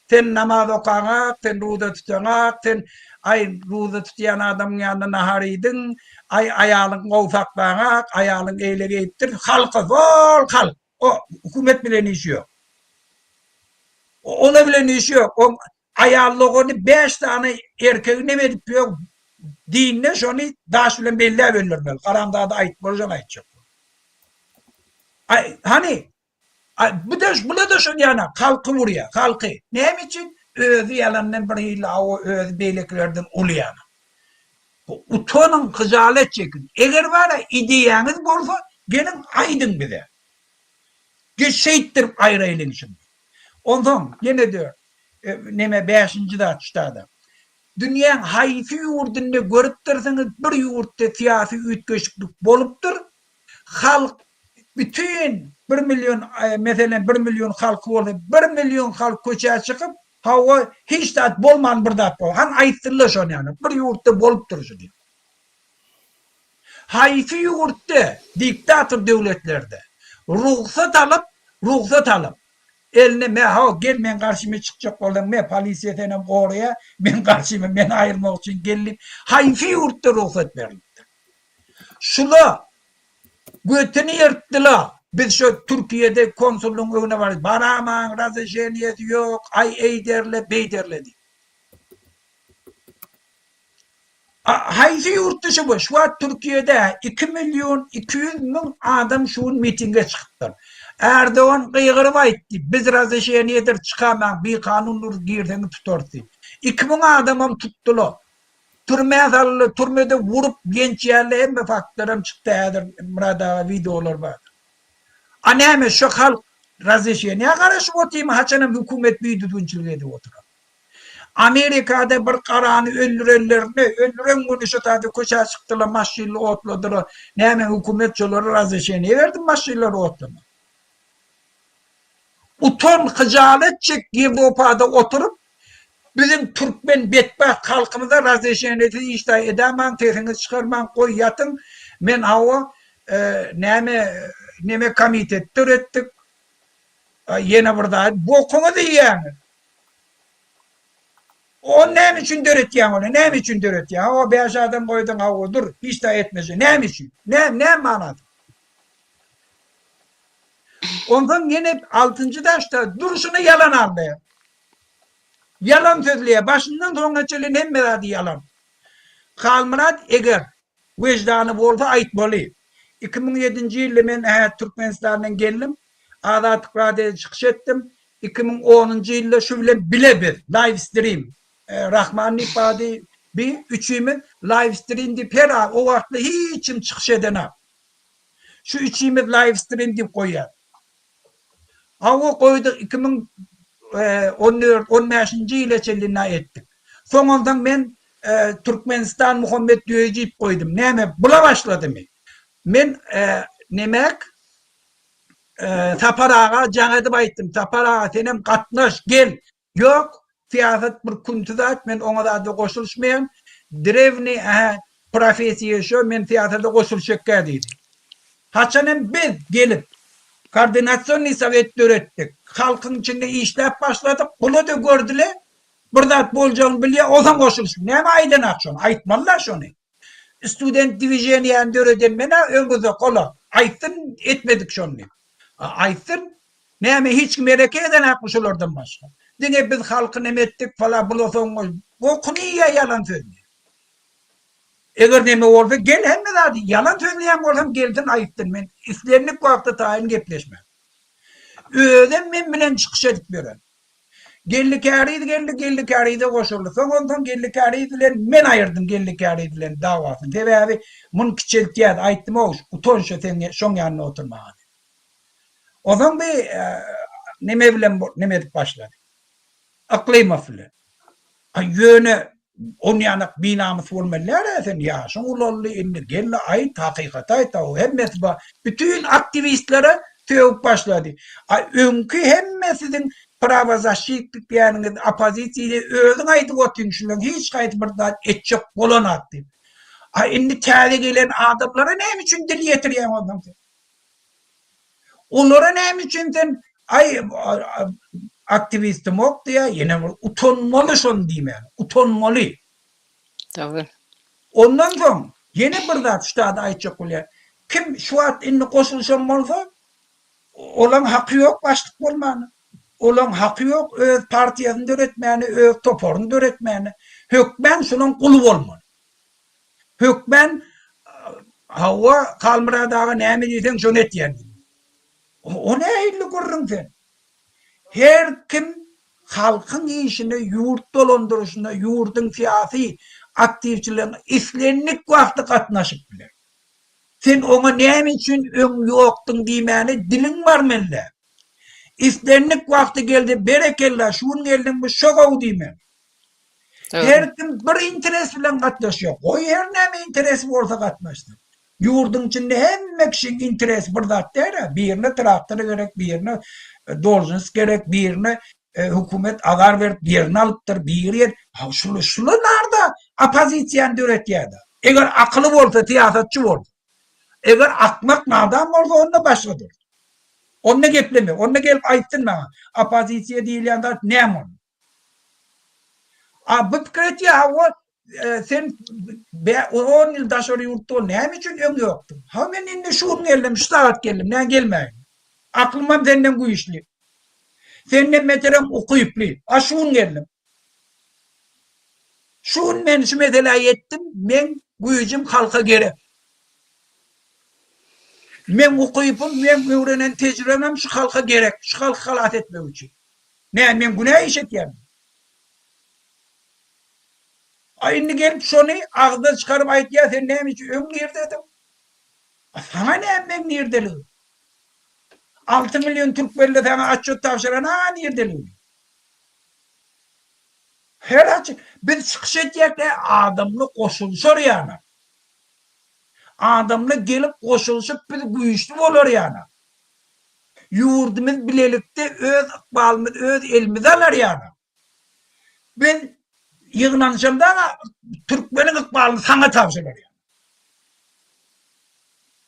sen namaz okanak, sen ruda tutanak, sen ay ruda tutayan adamın yanında nahariydin, ay ayalın kovsaklanak, ayalın eyle geyiptir, halkı zor halk. O hükümet bile işi yok. Ona bile işi yok. O ayallığını 5 tane erkeği ne verip yok. Dinle şunu daş bile belli verirler. Karanlığa da ait borcan ait çok. Hani bu da şunu yani halkı vuruyor. Halkı. Ne için? Özü yalandan biriyle o öz beyliklerden uluyor. Utanın kızalet çekin. Eğer var ya ideyanız olsa gelin aydın bize. Geçeyttirip ayrayılın şimdi. Ondan yine diyor neme 5. da açtı. Dünyanın hayfi yurdunu görüp dursanız bir yurtta siyasi ütkeşiklik boluptur. Halk bütün 1 milyon mesela 1 milyon halkı olsa 1 milyon halk köçeye çıkıp hava hiç de bolman bir dat bol. Han ayıttırlar şunu yani. Bir yurtta bolup duruşu diyor. Hayfi yurtta diktatör devletlerde ruhsat alıp eline gel ben karşıma çıkacak oldum me polisiyeten oraya ben karşıma ben ayırmak için geldim. Hayfi yurtta ruhsat verildi. Şula götünü yırttılar. Biz şu Türkiye'de konsolluğun önüne varız. Baraman, razışeniyeti yok. Ay eyderle, beyderle diye. Hayfi yurt dışı bu. Şu an Türkiye'de 2.200.000 adam şu mitinge çıktılar. Erdoğan kıygırıma etti. Biz razışeniyedir çıkamam. Bir kanundur girdiğini tutardı. 2.000 adamım tuttular. Türmeye sallı, türmede vurup genç yerle hem faktörüm çıktı. Burada videolar var. Annem şu halk razışeniye. Ne karşı otayım haçanım hükümet büyüdü dünçülüğe de oturan. Amerika'da bir karanı öldüren günü şu tadı koşa çıktılar, maşilli otladılar. Ne hemen hükümetçileri razışeniye verdim maşilleri otlama. Utan hıcalet çek Avrupa'da oturup bizim Türkmen bedbaht halkımıza razışeniyeti işte edemem, tesiniz çıkarmam, koy yatın. Men hava neme komitettir ettik. Yine burada bokunu da yani. O ne için döretiyen onu? Ne için döretiyen? O 5 adam koydun hava dur. Hiç de etmesin. Ne için? Ne manadı? Ondan yine 6. derste duruşunu yalan anlıyor. Yalan sözlüyor. Başından sonra çölün hem meradı yalan. Kalmırat eğer vicdanı olsa ait boli. 2007. yılda ben Türkmenistan'dan geldim. Azatlık Radyo'ya çıkış ettim. 2010-njy ýylda şu bilen bilebiz. Live stream. Rahmanly ifade bir üçümiz live stream dip her o wagtda hiçim çykyş edene. Şu üçümiz live stream dip goýar. Awa koyduk 2014-15-nji ýyla çeline etdik. Soňondan men Türkmenistan Muhammed Döýejiýip koydum. Näme bula başladym. Men nemek Taparaga jaň edip aýtdym. Taparaga senem gatnaş gel. Yok, siýasat bir kuntudat men oňa da goşulşmaýan. Drevni profesiýa şu men siýasata goşulşakka diýdi. Haçanem biz gelip koordinasyonny sowet öğretdik. Halkyň içinde işläp başladyk. Bunu da gördüler. Burada boljagyny bilýär, ozan goşulşy. Näme aýdanak şonu? Aýtmalar şonu. Student diviziýany öğreden mene öňüze gola. Aýtdym, etmedik şonu. Aýtdym, näme hiç kim mereke eden akmışlardan başga. Diňe biz halkyny emetdik falan bulosoňuz. Gokunyýa yalan söýdi. Eger näme bolsa gel hemme zady yalan söýleýän bolsam geldin aýtdym men. Islenlik wagtda taýyn gepleşme. Özüm men bilen çykyş edip beren. Gellikäride goşuldy. Soňondan gellikäride bilen men aýyrdym gellikäride bilen dawasyny. Sebäbi mun kiçeltýär aýtdym o utonşa sen şoň ýanyna oturmagy. Ozan bir neme bilen neme edip başlady. Aklyma bilen. Ýöne on ýanyk binamyz bolmalar sen ýaşyň ulally indi gelle aýt hakykat aýt hemmesi bütün aktivistlere töwüp başlady. Öňkü hemmesinin prava zaşitlik ýanyňyz opozisiýa özüň aýdyp oturýan hiç gaýdy bir zat etjek bolanatdy. Indi täze gelen adamlara näme üçin dil ýetirýän adam? Olara näme üçin sen aktivistim ok diye yine utanmalı şon diýmän. Utanmalı. Tabii. Ondan soň yine bir zat ştada aýtjak bolýar. Kim şu wagt indi goşulşan bolsa olan haqqy ýok başlyk bolmany. Olan haqqy ýok öz partiýasyny döretmäni, öz toporuny döretmäni. Hökmen şunun kulu bolmaly. Hökmen hawa kalmyradaga näme diýsen şonu etýän. O nähili görüň sen? Her kim halkyň işine ýurt dolandyrışyna, ýurtyň siýasy aktivçilerine islenlik wagtda gatnaşyp biler. Sen oňa näme üçin öň ýokdyň diýmäni diliň bar mende. İslenlik wagty geldi, berekella, şuň geldiň bu şogaw diýmän. Her kim bir interes bilen gatnaşýar. O her näme interes bolsa gatnaşdy. Ýurdyň içinde hemme kişiň interes bir zat däre. Birine traktor gerek, birine doljans gerek, birine hukumet agar berip, birine alypdyr, bir yer. Şunu narda opozisiýany döretýärdi. Eger akly bolsa siýasatçy bolsa. Eger akmak nadam bolsa onda başgadyr. Onda gepleme, onda gelip aýtdyn maňa. Opozisiýa diýilýän zat näme? Bu pikretýä hawa sen 10 ýyl daşary ýurtda näme üçin öň ýokdun? Ha men indi şuň geldim, şu saat geldim, näme gelmäň? Aklymam senden güýçli. Senden meselem okuyuply. Şuň geldim. Şuň men şu mesele etdim, men güýjüm halka gerek. Men okuyupum, men öwrenen tejribem şu halka gerek, şu halka halat etmek üçin. Näme men günah iş etýän? Indi gelip şonu ağzına çıkarıp aýtýar, sen näme üçin öň nerdedim? Sana näme men nerdelim? 6 milyon Türk belli sana açık tavşıran nerdelim? Her açık. Biz çıkış etýärde adamly goşulşar ýana. Adamly gelip goşulşyp biz güýçli bolar ýana. Ýurdumyz bilelikde öz ykbalymyz, öz elimizi alar ýana. Biz ýygnanşymda Türkmeniň ykbalyny sana tavşyrar ýa.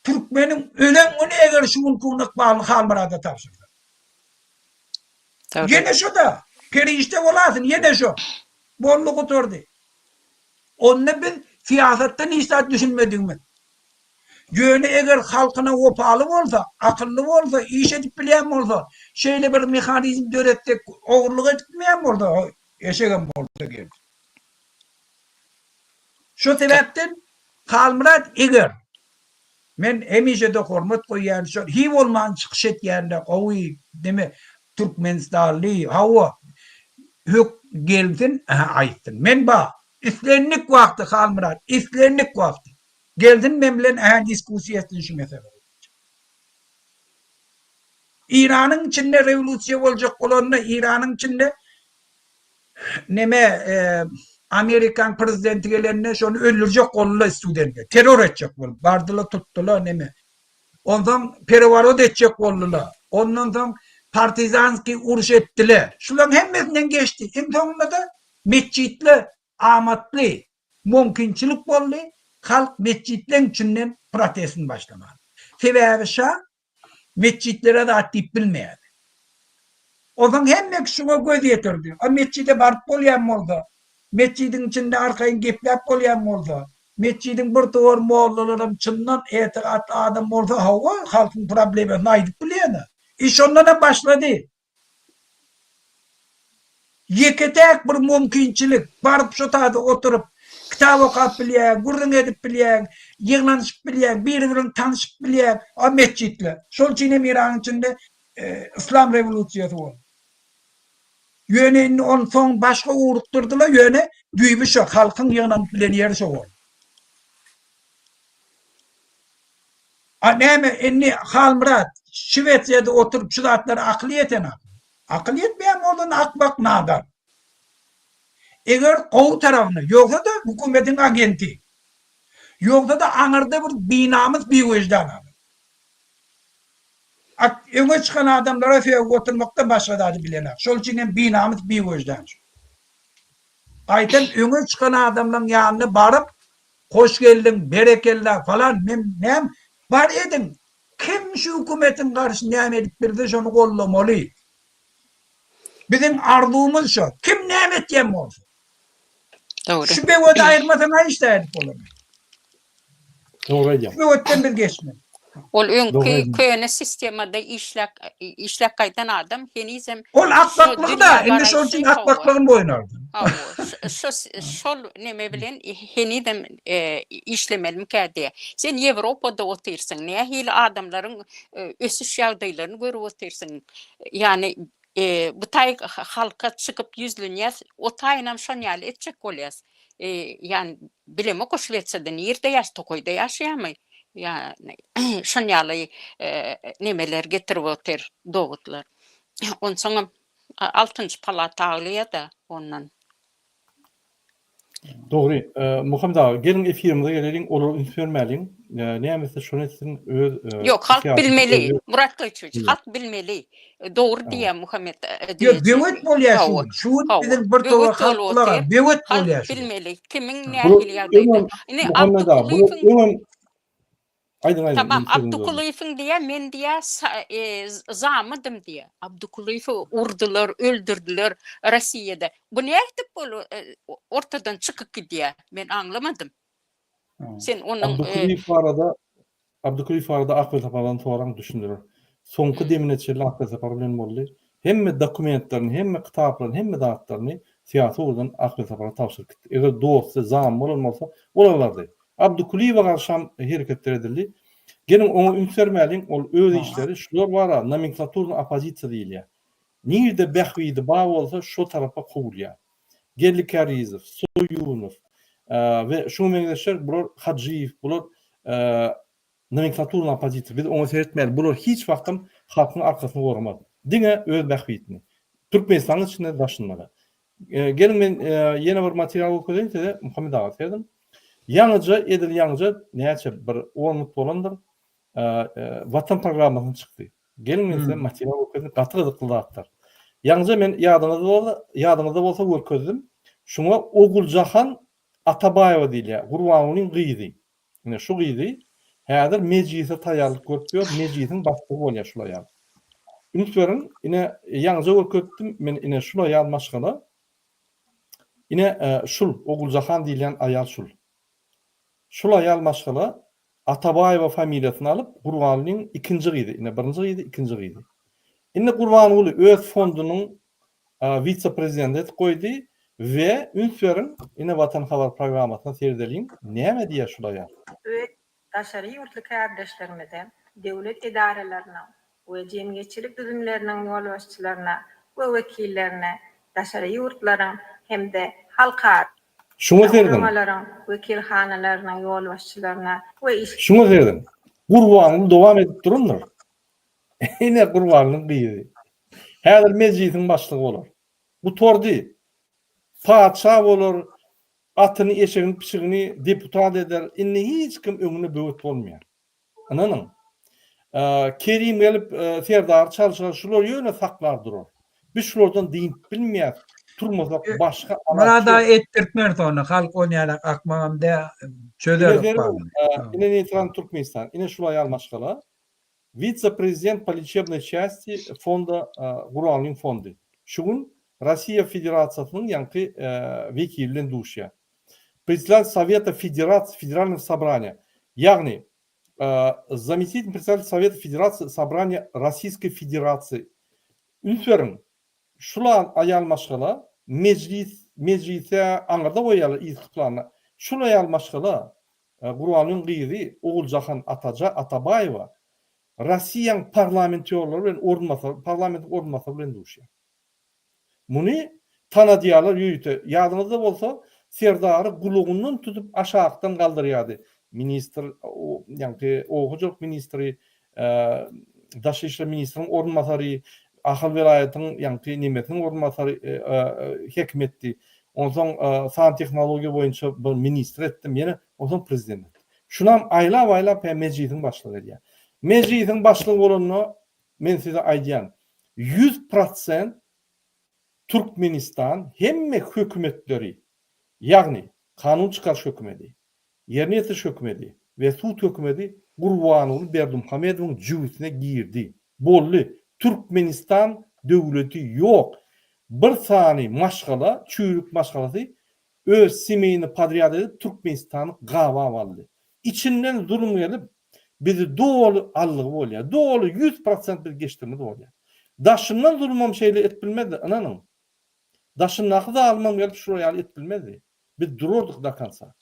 Türkmeniň ölen güni eger şu ülküň ykbalyny halmyrada tavşyrdy. Ýene şu da, perişte bolasyn, ýene şu. Bollu goturdy. Onda biz siýasatdan hiç zat düşünmedigmi? Ýöne eger halkyna wopaly bolsa, akylly bolsa, iş edip bilýän bolsa, şeýle bir mehanizm döretdik, ogurlyk etmeýän bolsa, eşegen bolsa geldi. Şu sebäpden Halmyrat eger men hemişe de hormat goýýan şu hi bolman çykyş etýände gowy deme Türkmenistanly hawa hük geldin aýtdyn. Men ba islenlik wagty Halmurat, islenlik wagty. Geldin men bilen diskussiýa etdin şu mesele. İran'ın içinde revolüsiyon olacak olanla İran'ın içinde neme Amerikan prezidenti gelenine şonu öldürecek olanla studentler. Terör edecek olanla. Bardıla tuttular neme. Ondan perivarod edecek olanla. Ondan sonra partizanski uruş ettiler. Şuların hemmesinden geçti. En sonunda da mescitle amatlı mümkünçilik oldu. Halk mescitlerin içinden protestin başlamadı. Sebebi şah mescitlere de atlayıp bilmeyedi. O zaman hem şuna göz yetirdi. O mescide barıp bolyan oldu. Mescidin içinde arkayın geplep bolyan oldu. Mescidin bir doğur moğollarım çından etiqat adam oldu. Hava halkın problemini aydıp biliyene. İş ondan da başladı. Yeketek bir mümkünçilik. Barıp şu tadı oturup kitap okap bilyen, gurrun edip bilyen, yığlanışıp bilyen, birbirine tanışıp bilyen o mescitle. Şol için İran'ın içinde İslam revolüsyonu oldu. Yöneğini on son başka uğrukturdular, yöne büyümüş yok. Halkın yığlanıp bilyen yeri şu oldu. Anneme enni Halmurat, Şivetsiye'de oturup şu zatları akliyet ena. Akliyet benim olduğunu akbak nadar. Eğer kovu tarafını yoksa da hükümetin agenti. Yoksa da anırda bir binamız bir vicdan. Öne çıkan adamlara fiyat oturmakta başladı bilenek. Şol için binamız bir vicdan. Ayten öne çıkan adamların yanına barıp hoş geldin, berekeller falan nem var edin. Kim şu hükümetin karşısında ne edip bir de şunu kollamalı. Bizim arzumuz şu. Kim ne edip olsun. Doğru. Şu bevoda ayırmasına işte edip olamıyor. Doğru edeceğim. Şu bevotten bir geçme. Ol Doğru. öňki köýene sistemada işlek gaýtan adam henizem Ol akbaklığı da, indi şol için akbaklığın boyun aldı. şol neme bilen henizem işlemelim käde. Sen Ýewropada otursaň, näme hili adamlaryň ösüş ýagdaýlaryny görüp otursaň. Yani bu tay halka çıkıp yüzlünýäs, o taýnam şonýaly etjek bolýas. Yani bilem o Şwetsiyada ýerde ýaş, Tokoyda ýaşaýarmy? Yani şonýaly nemeler getirip otur dogutlar. On soňa 6-njy palata aglyýa da ondan. Doğru. Muhammed abi, gelin efirimize gelelim, olur informerliğin. Näme şonu etsin öz... Yok, halk bilmeli. öz- Murat Kılıçoviç, halk bilmeli. Doğru diýär Muhammed. Yok, bevet bolýar şu. Şu bizim bir towa halklara bevet bolýar Halk şu. bilmeli. Kimin Bu- nähili ýagdaýda. Ine Muhammed abi, bunu öňem... Aydın. Tamam, sözünüz oldu. Abdukulyev'in diye men diye zamıdım diye. Abdukulyev'i urdular, öldürdüler Rusya'da. Bu ne etip bolu ortadan çıkıp gidiyor? Ben anlamadım. Sen onun Abdukulyef arada akıl tapalan toğran düşündürür. Soňky demineçeli akıl tapalan boldy. Hemme dokumentlerini, hemme kitaplarını, hemme dağıtlarını siyasi urdan akıl tapana tapşyryp gitdi. Eger dostsa, zam bolmasa, olalardy. Abdukuliyev'e karşı hareketler edildi. Gelin onu ünsermäliň ol öz işleri şular wara nomenklaturny opozisiýa diýilýär. Nirde Behwidi ba bolsa şu tarafa gowulýar. Gerlik Karizov, Soyunov ve şu meňzeşler bular Hadjiyev, bular nomenklaturny opozisiýa. Biz onu seyretmäli. Bular hiç wagtym halkyň arkasyny gormady. Diňe öz Behwidini. Türkmenistanyň içinde daşynmaly. Gelin men ýene bir material okuýan Muhammed ağa dedim. Ýalňyja näçe bir 10 minut bolandyr. Vatan programmasyny çykdy. Gelin men material okuýan gaty-gaty. Ýalňyja men ýadyňyzda bolsa görkezdim. Şuňa Oguljahan Atabayewa diýilýär. Gurbanyň gyýdy. Ine şu gyýdy. Häzir meclise taýýarlyk görüp, meclisiň başlygy bolýar şular ýa. Ünitlerin ine ýalňyja görkezdim. Men ine şular ýalmaşgala. Ine şul Oguljahan diýilen aýal şul. Şul aýal maşgala Atabayewa familiýasyny alyp Gurbanyň ikinji gyýdy. Ine birinji gyýdy, ikinji gyýdy. Ine Gurbanyň öz fondunyň vice-prezidenti etip goýdy we Ünsörün ine Vatan Habar programmasyna serdeliň. Näme diýär şul aýal? Evet, taşary ýurtly kardeşlerimize, döwlet idarelerine, we cemiyetçilik düzümlerinin yol başçılarına we vekillerine, daşary ýurtlaryň hemde halkar Şuňa serdim. Kuramaların, vekilhanalarynyň yol başçylaryna we Şuňa serdim. Gurbanyny dowam edip durunlar. Ine gurbanynyň gyzy. Häzir mejlisiň başlygy bolar. Bu tordy. Padşah bolar, atyny eşegini pişigini deputat eder. Inni hiç kim öňüne böwet bolmaýar. Ananyň. Kerim gelip serdar çalışan şular ýöne saklar durur. Biz şulardan diýip bilmeýär. Turmasak başga Murada ettirtmer onu halk oynayalak akmamda çözer bakalım. Ine Neytran Türkmenistan. Ine şulay almaşgala. Вице-президент по лечебной части фонда Гуралнин фонды. Şugun Россия Федерациясының янкы векилен душя. Председатель Совета Федерации Федерального собрания. Ягни заместитель председателя Совета Федерации собрания Российской Федерации. Ülkerin şulan ayalmaşgala meclise anırda oyalı istiqlarına. Şula ayalmaşgala Guralnın gyzy Oğuljahan Atabayeva Russiyan parlamentörleri bilen parlament ornmasar bilen duşya. Muni tanadiyalar ýüýte. Ýadynızda bolsa Serdary gulugundan tutup aşağıdan galdyrýady. Minister ýa-ni Oğuljuk ministri, Daşy işler ministriniň ornmasary, Ahal velayatyň ýa-ni nimetiň ornmasary hekmetdi. Ondan san tehnologiýa boýunça bir ministr etdim, ýene ondan prezident. Şunam aýlap mejlisiň başlygy edýär. Meclisiň başlygy bolanyny men size aýdýan 100% Türkmenistan hemme hökümetleri, ýagni kanun çykarş hökümeti, ýerine ýetiriş hökümeti we sud hökümeti Gurbanyny Berdimuhamedowyň jüwüsine girdi. Bolly Türkmenistan döwleti ýok. Bir sany maşgala, çüýrük maşgalasy öz simeyini padriyat edip Türkmenistany gawa aldy. İçinden zulüm gelip bizi dolu allığı bolýar. Dolu 100% bir geçtirme bolýar. Daşyndan zulmam şeýle etbilmedi ananyň. Daşynaky da almam gelip şuraya etbilmedi. Biz dururdyk da kansa.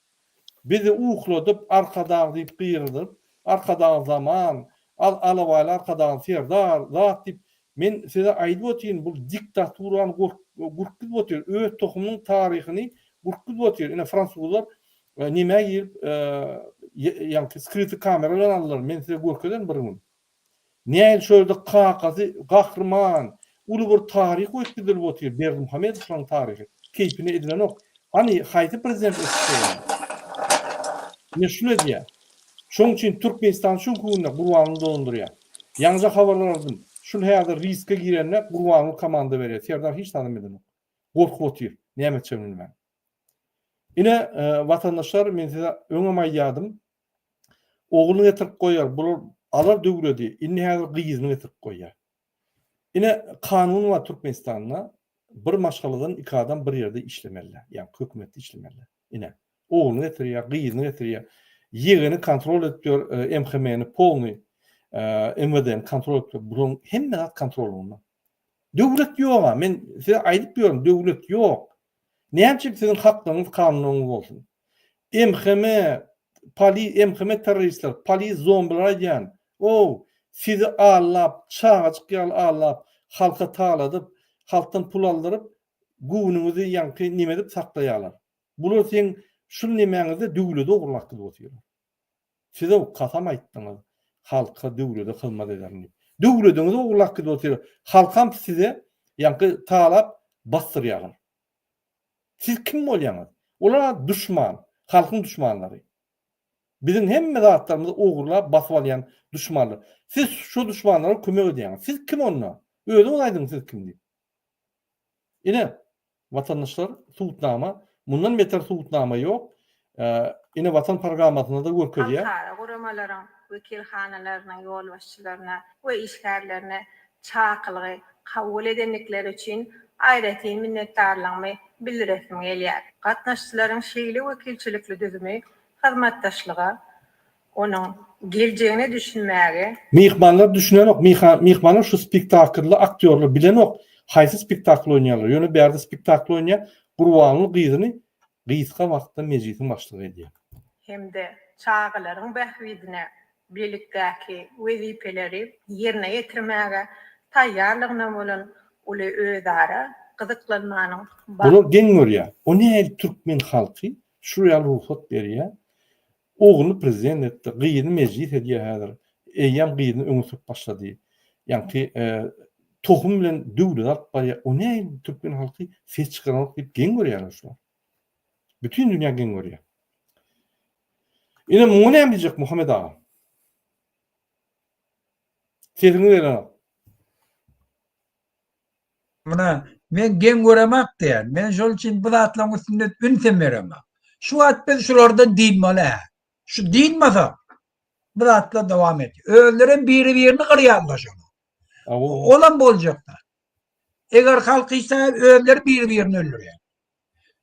Bizi uhladyp arkadagy diýip gyrdyp, arkadagy zaman, alawaly arkadagy Serdar, zat diýip men size aýdyp otyryn bu diktaturany gurkup otýar. Öz tohumynyň taryhyny gurkup otýar. Ine fransuzlar nime girip ýa-ni skryty kameralar aldylar. Men size görkezden bir gün. Näil şöyle kakazy gahrman, uly bir taryh öýtgizilip otýar. Berdimuhamedowyň taryhy. Keypine edilen ok. Hani haýsy prezident etdi? Ne şunu diýär. Şoň üçin Türkmenistan şu günde Gurbanyny dondurýar. Ýaňja habarlar aldım. Şul häzir riske girenler Gurbanyny komanda berýär. Serdar hiç tanymady. Gorkup otýar. Näme üçin bilmem. Ine vatandaşlar men size öňe aýdym. Oğluny getirip goýar. Bular alar döwleti. Inni häzir gyzyny getirip goýar. Ine kanun wa Türkmenistanda bir maşgaladan iki adam bir ýerde işlemeler. Ýa-ni hökümet işlemeler. Ine oğluny getirýär, gyzyny getirýär. Ýegini kontrol etýär, MHM'ni polny MVD'ni kontrol etýär. Bular hemme kontrol bolmaly. Döwlet ýok. Men size aýdyp ýörüm, döwlet ýok. Näçe sizin haklarınız kanunuňyz bolsun. MHM teröristler, polis zombiler diýen. Sizi allap, çağaçyk ýal allap, halka taladyp, halkdan pul aldyryp, güwünüňizi ýa-ni nime dip saklaýarlar. Bular sen şul nimeňizde döwlete ogurlak diýip otyrlar. Size o kasam aýtdyňyz. Halka döwlete hyzmat ederni. Döwletiniňizi ogurlak diýip otyrlar. Halkam size ýa-ni talap bastyrýarlar. Siz kim bolýaňyz? Olar düşman, halkyň düşmanlary. Bizim hemme zatlarymyzy ogurlap basyp alýan düşmanlar. Siz şu düşmanlara kömek edýäňiz. Siz kim onlar? Öýle olaýdyňyz siz kim diýip. Ine vatandaşlar suwutnama, mundan beter suwutnama ýok. Ine watan programmasyna da görkezýär. Guramaların, vekilhanalarynyň yol başçylaryna we işgärlerine çakylygy kabul edenlikleri üçin aýratyn minnetdarlygymy bildiresim gelýär. Gatnaşçylaryň şeýle wekilçilikli düzümi, hyzmatdaşlygy, onuň geljegini düşünmäge. Mihmanlar düşünenok, mihmanlar şu spektaklda aktörler bilenok. Haýsy spektakl oýnaýarlar? Ýöne berde spektakl oýnaýar. Gurbanyny gyzyny gyzga wagtda mejlisiň başlygy edýär. Hemde çağılaryň bähwidine birlikteki wezipeleri yerine getirmäge taýýarlygyna bolan uly özara gyzyklanmanyň Bunu gen görýär. O näil türkmen halky şu ýaly ruhsat berýär. Oğlunu prezident etdi, gyýyny meclis edýär häzir. Eýýäm gyýyny öňüsüp başlady. Ýani tohum bilen döwlet alyp barýar. O näil türkmen halky ses çykarak diýip gen görýär şu. Bütün dünýä gen görýär. Ine muňa näme diýjek Muhammed ağa? Sesini berer. Muna men gen göremek diýen. Men şol üçin bu zatlaryň üstünde ünsem beremem. Şu wagt biz şulardan diýmeli. Şu diýmasa bu zatla dowam etýär. Öldüren biri-birini gyrýarlaşar. Olan boljaklar. Eger halkysa öldür biri-birini öldürýär.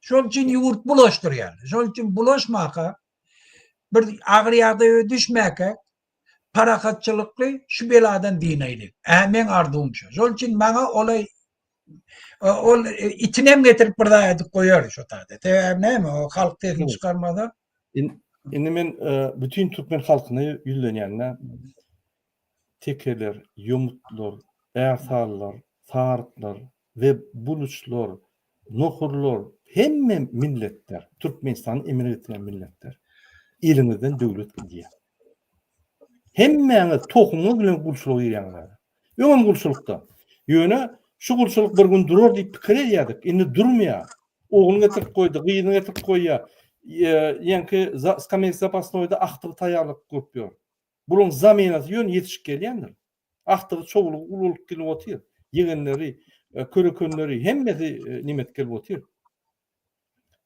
Şol üçin ýurt bulaşdyrýar. Şol üçin bulaşmaka bir agyr ýagdaýa düşmäke parakatçylykly şu beladan diýneydi. Men ardymça. Şol üçin maňa olay ol itinem getirip bir daha edip koyar şu taýda. Näme o halk tesini çıkarmada? Indi men bütün türkmen halkyna ýüzlenýänler tekeler, ýumutlar, äsallar, sarıklar ve buluçlar, nohurlar, hemme milletler, Türkmenistan'ın emir etilen milletler elimizden döwlet gidiyor. Hemme tohumu bilen gulçuluk ýerler. Öňem gulçulukda. Ýöne şu gulçuluk bir gün durur diýip pikir edýärdik. Indi durmaýar. Oğluny getirip goýdy, gyýyny getirip goýýar. Ýani skameyka zapasnoyda aktygy taýýarlyk görüp. Bunun zamenasy ýön ýetişip gelýändir. Aktygy çoğuluk, ululuk gelip otýar. Yegenleri, körekenleri hemmesi nimet gelip otýar.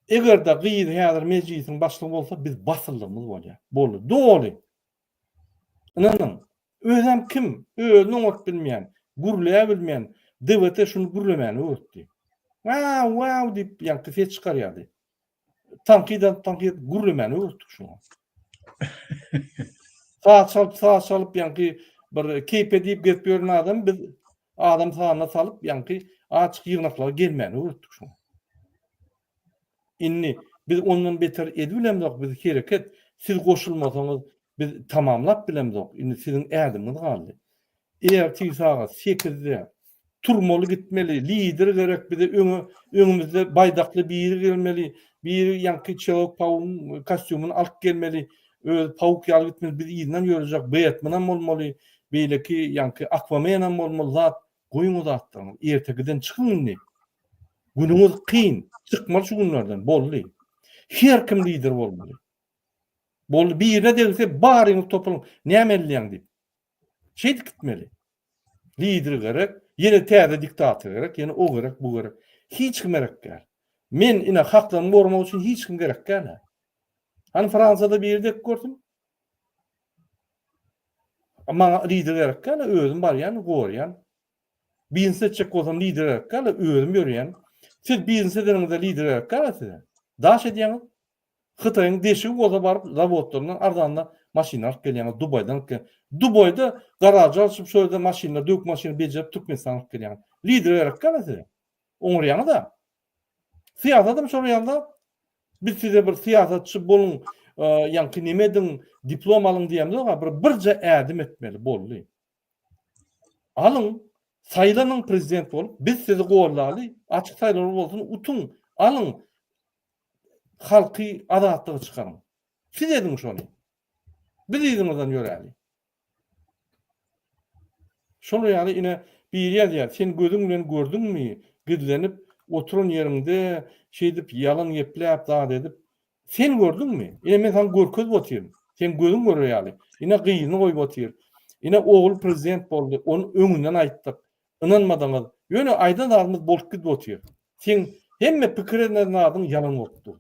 Eger-de gyýdy häzir meclisiň başlygy bolsa biz basylymyz bolýar. Boldy. Dogry. Inanın. Özem kim? Özüň ot bilmeýän, gurlaýa bilmeýän, dewlete şunu gurlamäni öwrtdi. Wow diýip ýa-da ses çykarýardy. Tanqid gurlamäni öwrtdi şunu. Saat çalıp ýa-da bir keype diýip gelip ýören adam biz adam sahana salyp ýa-da açyk ýygnaklara gelmäni öwrtdik şunu. Inni biz ondan beter edibilemdik biz hereket siz goşulmasaňyz biz tamamlap bilemdik. Indi siziň ädimiňiz galdy. Eger tiýsaga 8-de turmaly gitmeli, lider gerek bize öňümizde baydakly biri gelmeli, biri ýanky çoluk pawyň kostyumyny alyp gelmeli, öz pawuk ýaly gitmeli, biz ýygynan ýörejek, beýetmenen bolmaly, beýleki ýanky Aquaman'an bolmaly zat, goýuň zatlaryň ertegiden çykyň indi. Günüňiz kyn, çykmaly şu günlerden boldy. Her kim lider bolmaly. Boldy birine degse baryňyz toplaň, näme edilýän diýip. Şeýdi gitmeli. Lider gerek, yine täze diktator gerek, yine o gerek, bu gerek. Hiç kim gerek gel. Men ine haklarymı gorumak üçin hiç kim gerek gel. Hani Fransada bir ýerde gördüm. Ama lider gerek gel, özüm barýan, gorýan. Birinse çek bolsam lider gerek gel, özüm ýörýän. Siz birinse deriňizde lider gerek gel. Daş edýäňiz. Hytaýyň deşigi bolsa baryp zawodlaryndan ardanda maşina alyp gelýän, Dubaydan gelýän. Dubayda garaj açyp şöyle maşina, dök maşina bejerip Türkmenistan alyp gelýän. Lider gerek gel. Oňurýany da. Siýasatda şoňýanda biz size bir siýasatçy bolun, ýa-ni nimediň diplom alyň diýemdi, birje ädim etmeli boldy. Alyň, saýlanyň prezident bolup, biz sizi gorlaly, açyk saýlanma bolsun, utun, alyň, halky adatlygy çykaryň. Siz ediň şonu. Biz ediňizden ýöräli. Şonu ýaly ine bir ýer, sen gözüň bilen gördüňmi, gizlenip oturun ýerimde şeýdip ýalan gepläp da edip sen gördüňmi? Ine men sana görköz botýarym. Sen gözüň görýärli. Ine gyýyny goýup otýar. Ine oğul prezident boldy. Onu öňünden aýtdyk. Inanmadyňyz. Ýöne aýdan almyz bolup gidip otýar. Sen hemme pikirlerden adyň ýalan bolupdy.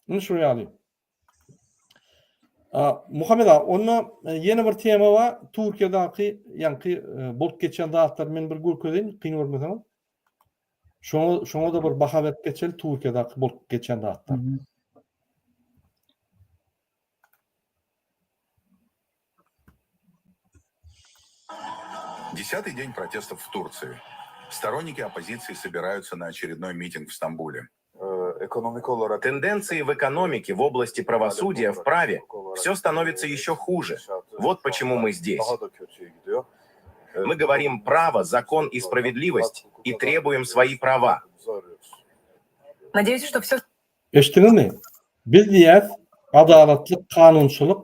Ine şu ýaly. Muhammed ağa, onda yeni bir tema var. Türkiýedäki ýanky bolup geçen zatlar men bir görkezin, kyn görmeseňiz. Şoňa da bir baha berip geçeli Türkiýedäki bolup geçen zatlar. Десятый день протестов в Турции. Сторонники оппозиции собираются на очередной митинг в Стамбуле. Тенденции в экономике, в области правосудия, в праве все становится еще хуже. Вот почему мы здесь. Мы говорим право, закон и справедливость и требуем свои права. Надеюсь, что все Eşitdinizmi? Biz diýäs, adalatlyk, kanunçylyk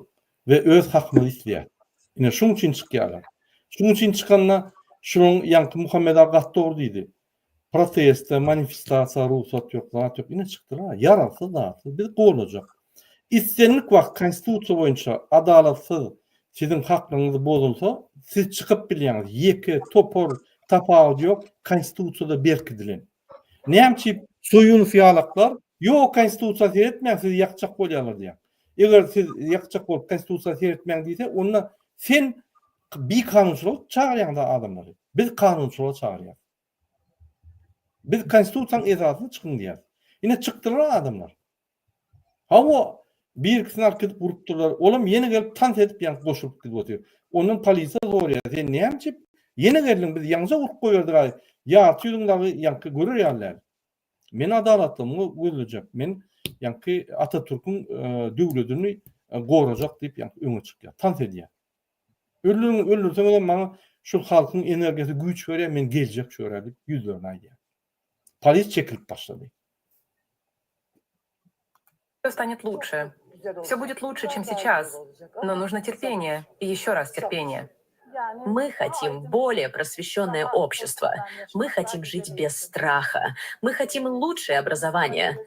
we öz hakymyzy isleýär. Ine şuň üçin çykýarlar. Şuň üçin çykanda şuň ýanky Muhammed Agat dogry diýdi. Protesta, manifestasiýa ruhsat ýok, zat ýok. Ine çykdylar. Yaralsa zaty biz bolajak. İstenlik wagt konstitusiýa boýunça adalatsyz sizin hakyňyzy bozulsa, siz çykyp bilýäňiz. Ýeke topor tapawut ýok, konstitusiýada berkidilen. Näçe soýun fiýalaklar ýok konstitusiýa seretmäň, siz ýakjak bolýarlar diýär. Eger siz ýakjak bolup konstitusiýa seretmäň diýse, onda sen bir kanunçylyk çağırýan da adamlary. Biz kanunçylyk çağırýar. Biz konstitusiýanyň ezasyny çykyn diýär. Ine çykdylar adamlar. Hawa bir ikisini arkadyp urupdylar. Olam ýene gelip tant edip ýanky goşulyp gidip otyr. Onun polisiýa zorýar. Sen näçe ýene geldiň biz ýaňja urup goýardyk. Ya tüýüňdagy ýanky görür ýalar. Men adalatlymy gözlejek. Men ýanky Atatürk'ün döwletini gorajak diýip ýanky öňe çykýar. Tant edýär. Öldürseň de maňa şu halkyň energiýasy güýç berýär, men geljek şöyle diýip ýüzlerini aýdýar. Polis çekilip başlady. Все станет лучше. Все будет лучше, чем сейчас. Но нужно терпение. И еще раз терпение. Мы хотим более просвещенное общество. Мы хотим жить без страха. Мы хотим лучшее образование.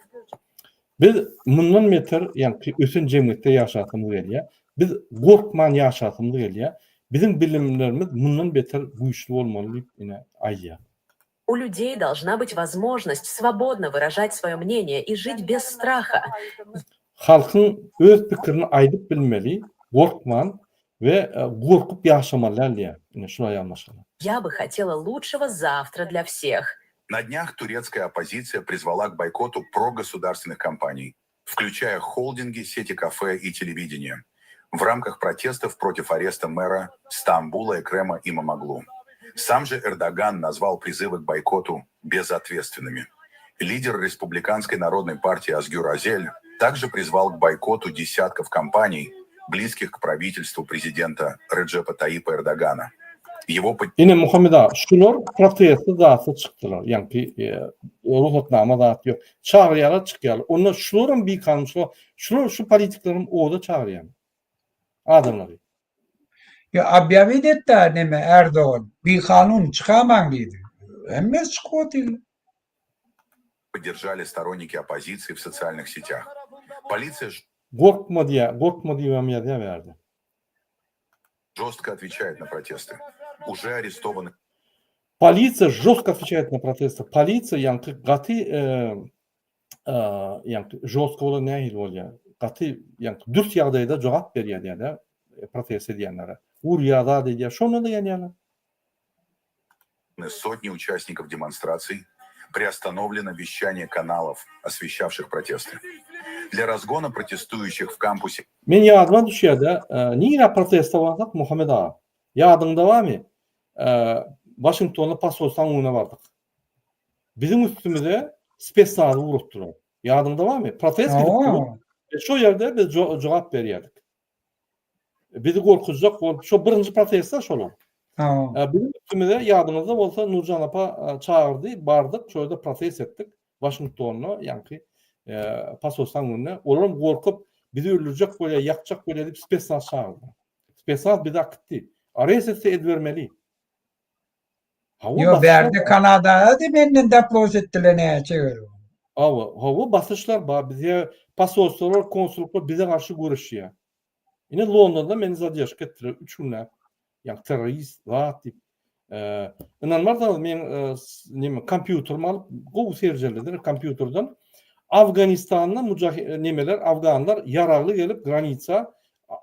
Biz mundan meter ýanky ösen jemgyýetde ýaşatymyz gelýär. Biz gorkman ýaşatymyz gelýär. Bizim bilimlerimiz mundan beter güýçli bolmaly diýip ine aýdýar. У людей должна быть возможность свободно выражать свое мнение и жить без страха. Halkyň öz pikirini aýdyp bilmeli, gorkman we gorkup ýaşamalar diýär. Ine şuňa ýanlaşýar. Я бы хотела лучшего завтра для всех. На днях турецкая оппозиция призвала к бойкоту прогосударственных компаний, включая холдинги, сети кафе и телевидения, в рамках протестов против ареста мэра Стамбула, Экрема Имамоглу. Сам же Эрдоган назвал призывы к бойкоту безответственными. Лидер республиканской народной партии Азгюр Азель также призвал к бойкоту десятков компаний, близких к правительству президента Реджепа Таyyipа Эрдогана. Его Ine Muhammed Ağa, şular protesta zatı çykdylar. Ýanky ruhsatnama zat ýok. Çağırýarlar, çykýarlar. Onda şularym bir kanunçylyk, şular şu politiklerim oda çağırýar. Adamlary. Ya abyavid etdi neme Erdoğan. Bir kanun çıkaman diýdi. Emmes çykyp поддержали сторонники оппозиции в социальных сетях. Полиция Gorkma diýmem berdi. жестко отвечает на протесты. Уже арестованы Полиция жестко отвечает на протесты. Полиция янки гаты янки жестко bolan nähil bolýar. Gaty янки dürt ýagdaýda jogap berýär diýär, protest edýänlere. Urýada diýär, şonu da ýanýarlar. сотни участников демонстраций, приостановлено вещание каналов, освещавших протесты. Для разгона протестующих в кампусе Men ýadyma düşýär-de, niýe protesta bolsak Muhammed Ağa. Ýadynda barmy? Washingtonda pasolsan öňüne bardyk. Bizim üstümüze spesnazy urupdylar. Ýadynda barmy? Protest edip şu ýerde biz jogap berýärdik. Bizi gorkujak bolup şu birinji protesta şolar. Bizim üstümüze ýadynızda bolsa Nurjan apa çağırdy, bardyk, şöyle protest etdik. Washingtonda ýanky pasolsan öňüne. Olar gorkup bizi öldürecek bolýar, ýakjak bolýar diýip spesnaz çağırdy. Spesnaz bizi akitdi. Arresetse edbermeli. Yo berdi Kanada'da da benden deplos etdiler näçe görüp. Hawa basışlar bar, bize pasolstlar, konsulluklar bize karşı görüşýär. Ine Londonda meni zadýaş getdiler 3 günläp. Ýa terrorist zat diýip. Inanmarsanız men neme kompýuterimi alyp gowy serjelediler kompýuterden. Afganistan'da nemeler, Afganlar yararlı gelip granitsa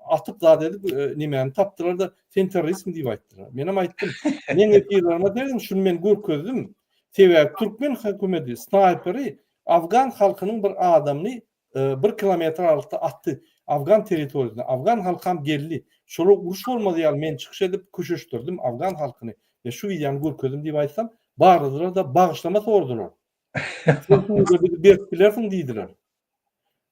atıp zat edip nemeni tapdylar da sen terörist mi diýip aýtdylar. Men hem aýtdym. Men ýerlerine derdim, şunu men görkezdim. Sebäp Türkmen hökümeti snayperi Afgan halkynyň bir adamny 1 kilometr aralıkda attı. Afgan territoriýasyna. Afgan halkam geldi. Şola uruş bolmady ýaly men çykyş edip köşeşdirdim Afgan halkyny. Ve şu videony görkezdim diýip aýtsam, bardylar da bagyşlama sordular. Sen bilersiň diýdiler.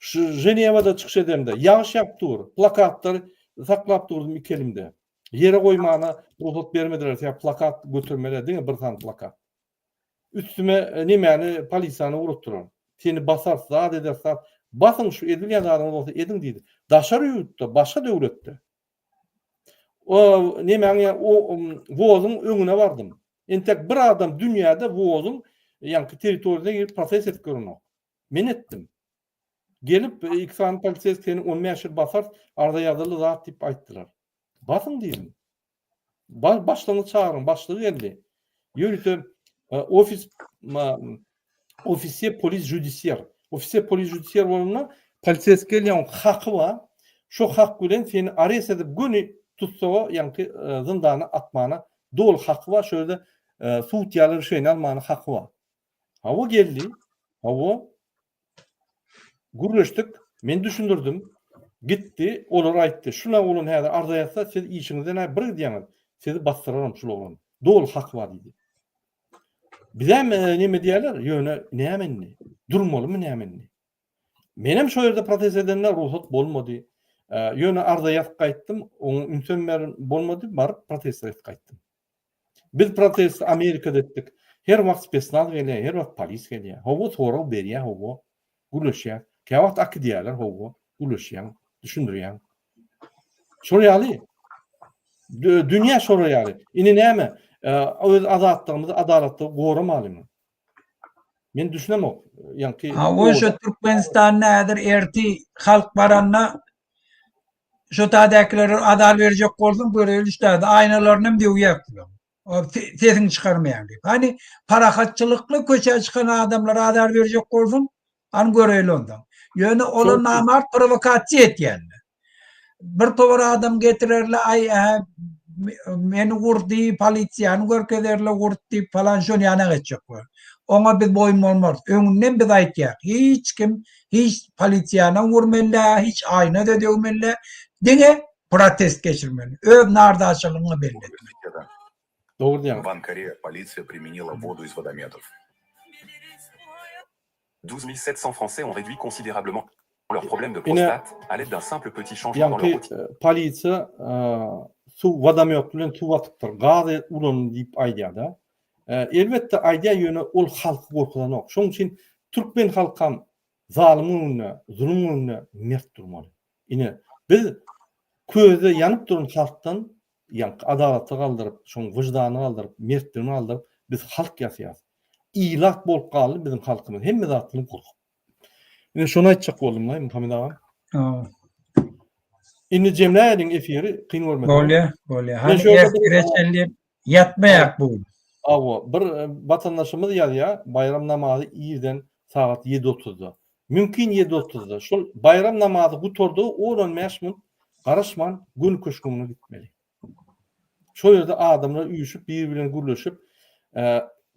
Jenevada çıkış edemde yağış yaptır, plakatlar saklap durdum ikelimde. Yere koymana ruhsat bermediler ya plakat götürmeler değil mi bir tane plakat. Üstüme nemeni polisanı vurutturar. Seni basarsa ad ederse basın şu edilgen adam olsa edin deydi. Daşar yurtta başka devlette. O nemeni o vozun önüne vardım. Entek bir adam dünyada vozun yankı teritoriyada girip proses etip görünüyor. Men ettim. Gelip iksan polises seni 10 yaşır basar arada yazılı zat tip ayttılar. Basın diyelim. Başlığını çağırın. Başlığı geldi. Yürütü ofisiye polis judisiyer. Ofisiye polis judisiyer olma polises gelen hakkı var. Şu hak bilen seni arayıs edip günü tutsa o yankı zindana atmana dol hakkı var. Şöyle suut yaları şeyini almana hakkı var. Hava geldi. Hava gurleştik. Men düşündürdüm. Gitti. Olur ayttı. Şuna olun her arda yatsa siz işinizden bir diyemez. Sizi bastırarım şu olun. Dol hak var dedi. Bizem neme diyorlar? Yöne nemenni. Durmalı mı nemenni? Menem şu yerde protest edenler ruhsat bolmadı. Yöne arda yat kayttım. Onun ünsenmerin bolmadı. Barıp protest et kayttım. Biz protest Amerika'da ettik. Her vakt spesnal geliyor. Her vakt polis geliyor. Hava sonra beriye hava. Gülüşüyor. Kağıt akı diyorlar hava. Gülüşüyor. Düşündürüyor. Şuraya dünya şuraya İni neme? Öz azadlığımızı adaletli korumalı mı? Men düşünemem. Yani o şu Türkmenistan nedir? Erti halk baranna şu tadakları adal verecek olsun böyle işte aynalarının bir uyaklı. O sesini çıkarmayan gibi. Hani parakatçılıklı köşeye çıkan adamlara adal verecek olsun an göreyle ondan. Yani olan namart provokasyon et yani. Bir tovara adam getirirler ay meni vurdu polisiyanı görkederle vurdu falan şunu yana geçecek var. Ona biz boyun olmaz. Önünden biz aytyak. Hiç kim hiç polisiyana vurmalı, hiç ayna da dövmeli. Dine protest geçirmeli. Öz nardaşılığını belli etmeli. Doğru diyorsun. В Анкаре полиция применила воду из водометов. 12 700 Français ont réduit considérablement leurs problèmes de prostate à l'aide d'un simple petit changement dans leur routine. Politsiya su vadomet bilen su vatıptır. Gaz ulun deyip aýdýar. Elbette aýdýar ýöne ol halky gorkudan ok. Şoň üçin Türkmen halkam zalymy, zulümüne mert durmaly. Ine biz közde ýanyp duran halkdan ýanky adalatly galdyryp, şoň wyjdany galdyryp, mertligini galdyryp biz halk ýasýas. İlat bolup galdy bizim halkymyz. Hemme zatlyny guruk. Ine şonu aýtjak boldum da Muhammed agam. Inni cemlädiň efiri kyn görmedi. Bolýa. Hani esgireçelli yatmayak bu. Awa bir vatandaşymyz ýalýa bayram namazy ýerden saat 7:30'da. Mümkin 7:30'da. Şol bayram namazy guturdy, oran mäşmin garaşman gün köşkümüne gitmeli. Şol ýerde adamlar üýüşüp bir-birini gürleşip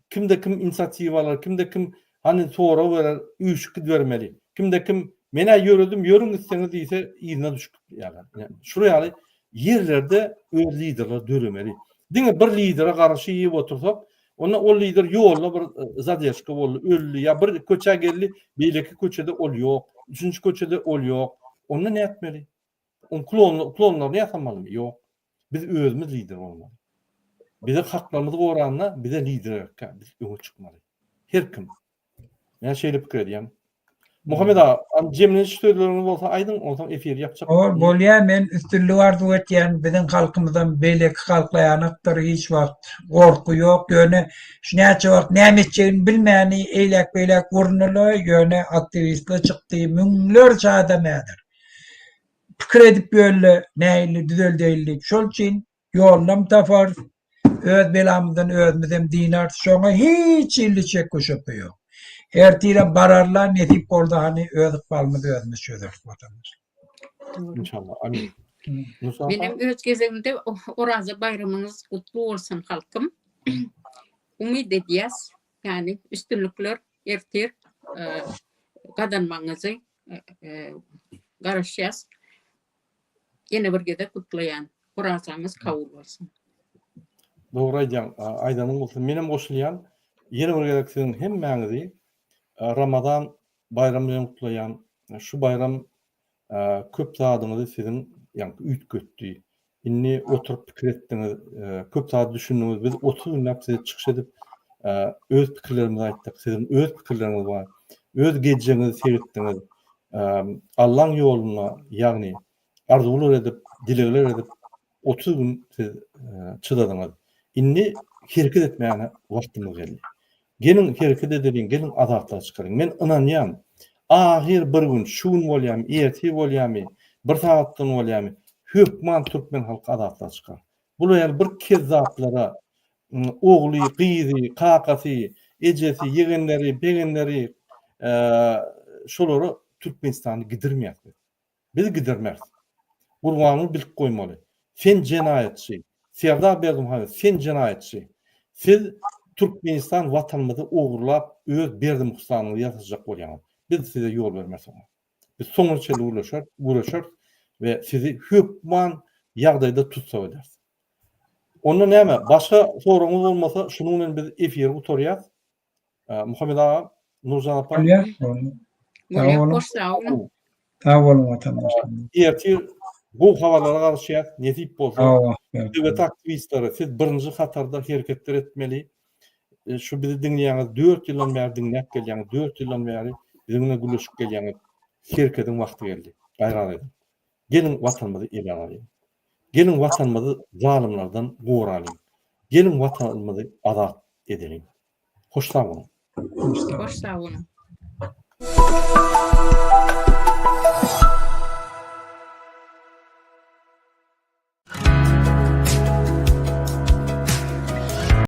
kimde kim inisiatiwalar, kimde kim hani sonra berer üýüşüp gitbermeli. Kimde kim mene yürüdüm, ýörüň isleňiz diýse ýerine düşüp ýaly. Şuraya yerlerde öz liderler döremeli. Diňe bir lidere garaşy ýyp otursak, ona o lider ýoluna bir zadýaşka boldy, öldü ýa bir köçe geldi, beýleki köçede ol ýok, üçünçi köçede ol ýok. Onda ne etmeli? On klonlaryny ýasamalymy? Ýok. Biz özümiz lider bolmaly. Bize haklarymyzy goranyna bize lider ýok. Biz öňe çykmaly. Her kim. Ýa şeýle pikir edýän. Muhammed ağa, cemle sözleriniz bolsa aydın, olsam efir yapacak. Bolýa men üstünlüğü arzu etýän bizim halkymyzdan beýleki halklaýanykdyr, hiç wagt gorku ýok. Ýöne şunäçe wagt näme etjegini bilmäni eýlek beýlek gurnuly, ýöne aktivistler çykdy, müňlerçe adam ädir. Pikir edip ýölle näýli düzeldeýlik. Şol üçin ýollam tapar, öz belamyzdan özümizem dinar, şoňa hiç illiçek köşüp ýok. Ertiyle bararlar netip boldy hani özüp balmyzy özümüz çözerdik vatandaş. İnşallah. Amin. Benim öz gezegimde Oraza bayramınız kutlu olsun halkım. Umid edýäs, yani üstünlükler ertir kazanmaňyzy garaşýas. Ýene bir gede kutlaýan. Orazaňyz kabul bolsun. Doğru aýdýan. Aýdanyň bolsun. Menem goşulýan ýene bir gede sizin hemmäňizi Ramazan bayramyny kutlayan, şu bayram köp saatınızı sizin yani ütköttü. İnni oturup pikir ettiğiniz, köp saat düşündüğünüz, biz 30 günlap size çıkış edip öz pikirlerimizi ayttık. Sizin öz pikirleriniz var. Öz gecenizi seyrettiniz. Allah'ın yoluna yani arzular edip, dilekler edip 30 gün siz çıdadınız. İnni hareket etmeyene vaktimiz geldi. Gelin hareket edelim, gelin azatlar çıkarın. Men inanýan, ahir bir gün şu gün bolýarmy, erti bolýarmy, bir saatdan bolýarmy, hökman türkmen halky azatlar çıkar. Bu ýaly bir kezzaplara, ogly, gyzy, kakasy, ejesi, yegenleri, begenleri şolary Türkmenistany gidirmýär. Biz gidirmez. Gurbanyny bilip goýmaly. Sen jenayetçi. Sevda Berdimuhammedov, sen jenayetçi. Siz Türkmenistan vatanymyzy ogurlap öz berdim husanyny ýatacak bolýan. Biz size ýol bermeseň. Biz soňunçaly uğraşar we sizi hökman ýagdaýda tutsa ederiz. Onda näme? Başga soraňyz bolmasa şunu bilen biz efir utorýar. Muhammed ağa, Nurjan apa. Bolýar, hoş sağ olun. Sağ olun vatandaşlar. Erti bu habarlara garşýar, netip bolsa. Allah. Döwlet aktivistlary siz birinji hatarda hereketler etmeli. Şu bizi dinleýäňiz 4 ýyldan bäri dinläp gelýäňiz, 4 ýyldan bäri bizimle güleşip gelýäňiz hereketiň wagty geldi. Gaýran edin. Gelin watanymyzy ele alyň. Gelin watanymyzy zalymlardan goralyň. Gelin watanymyzy azat edeliň. Hoş sağ olun. Hoş sağ olun.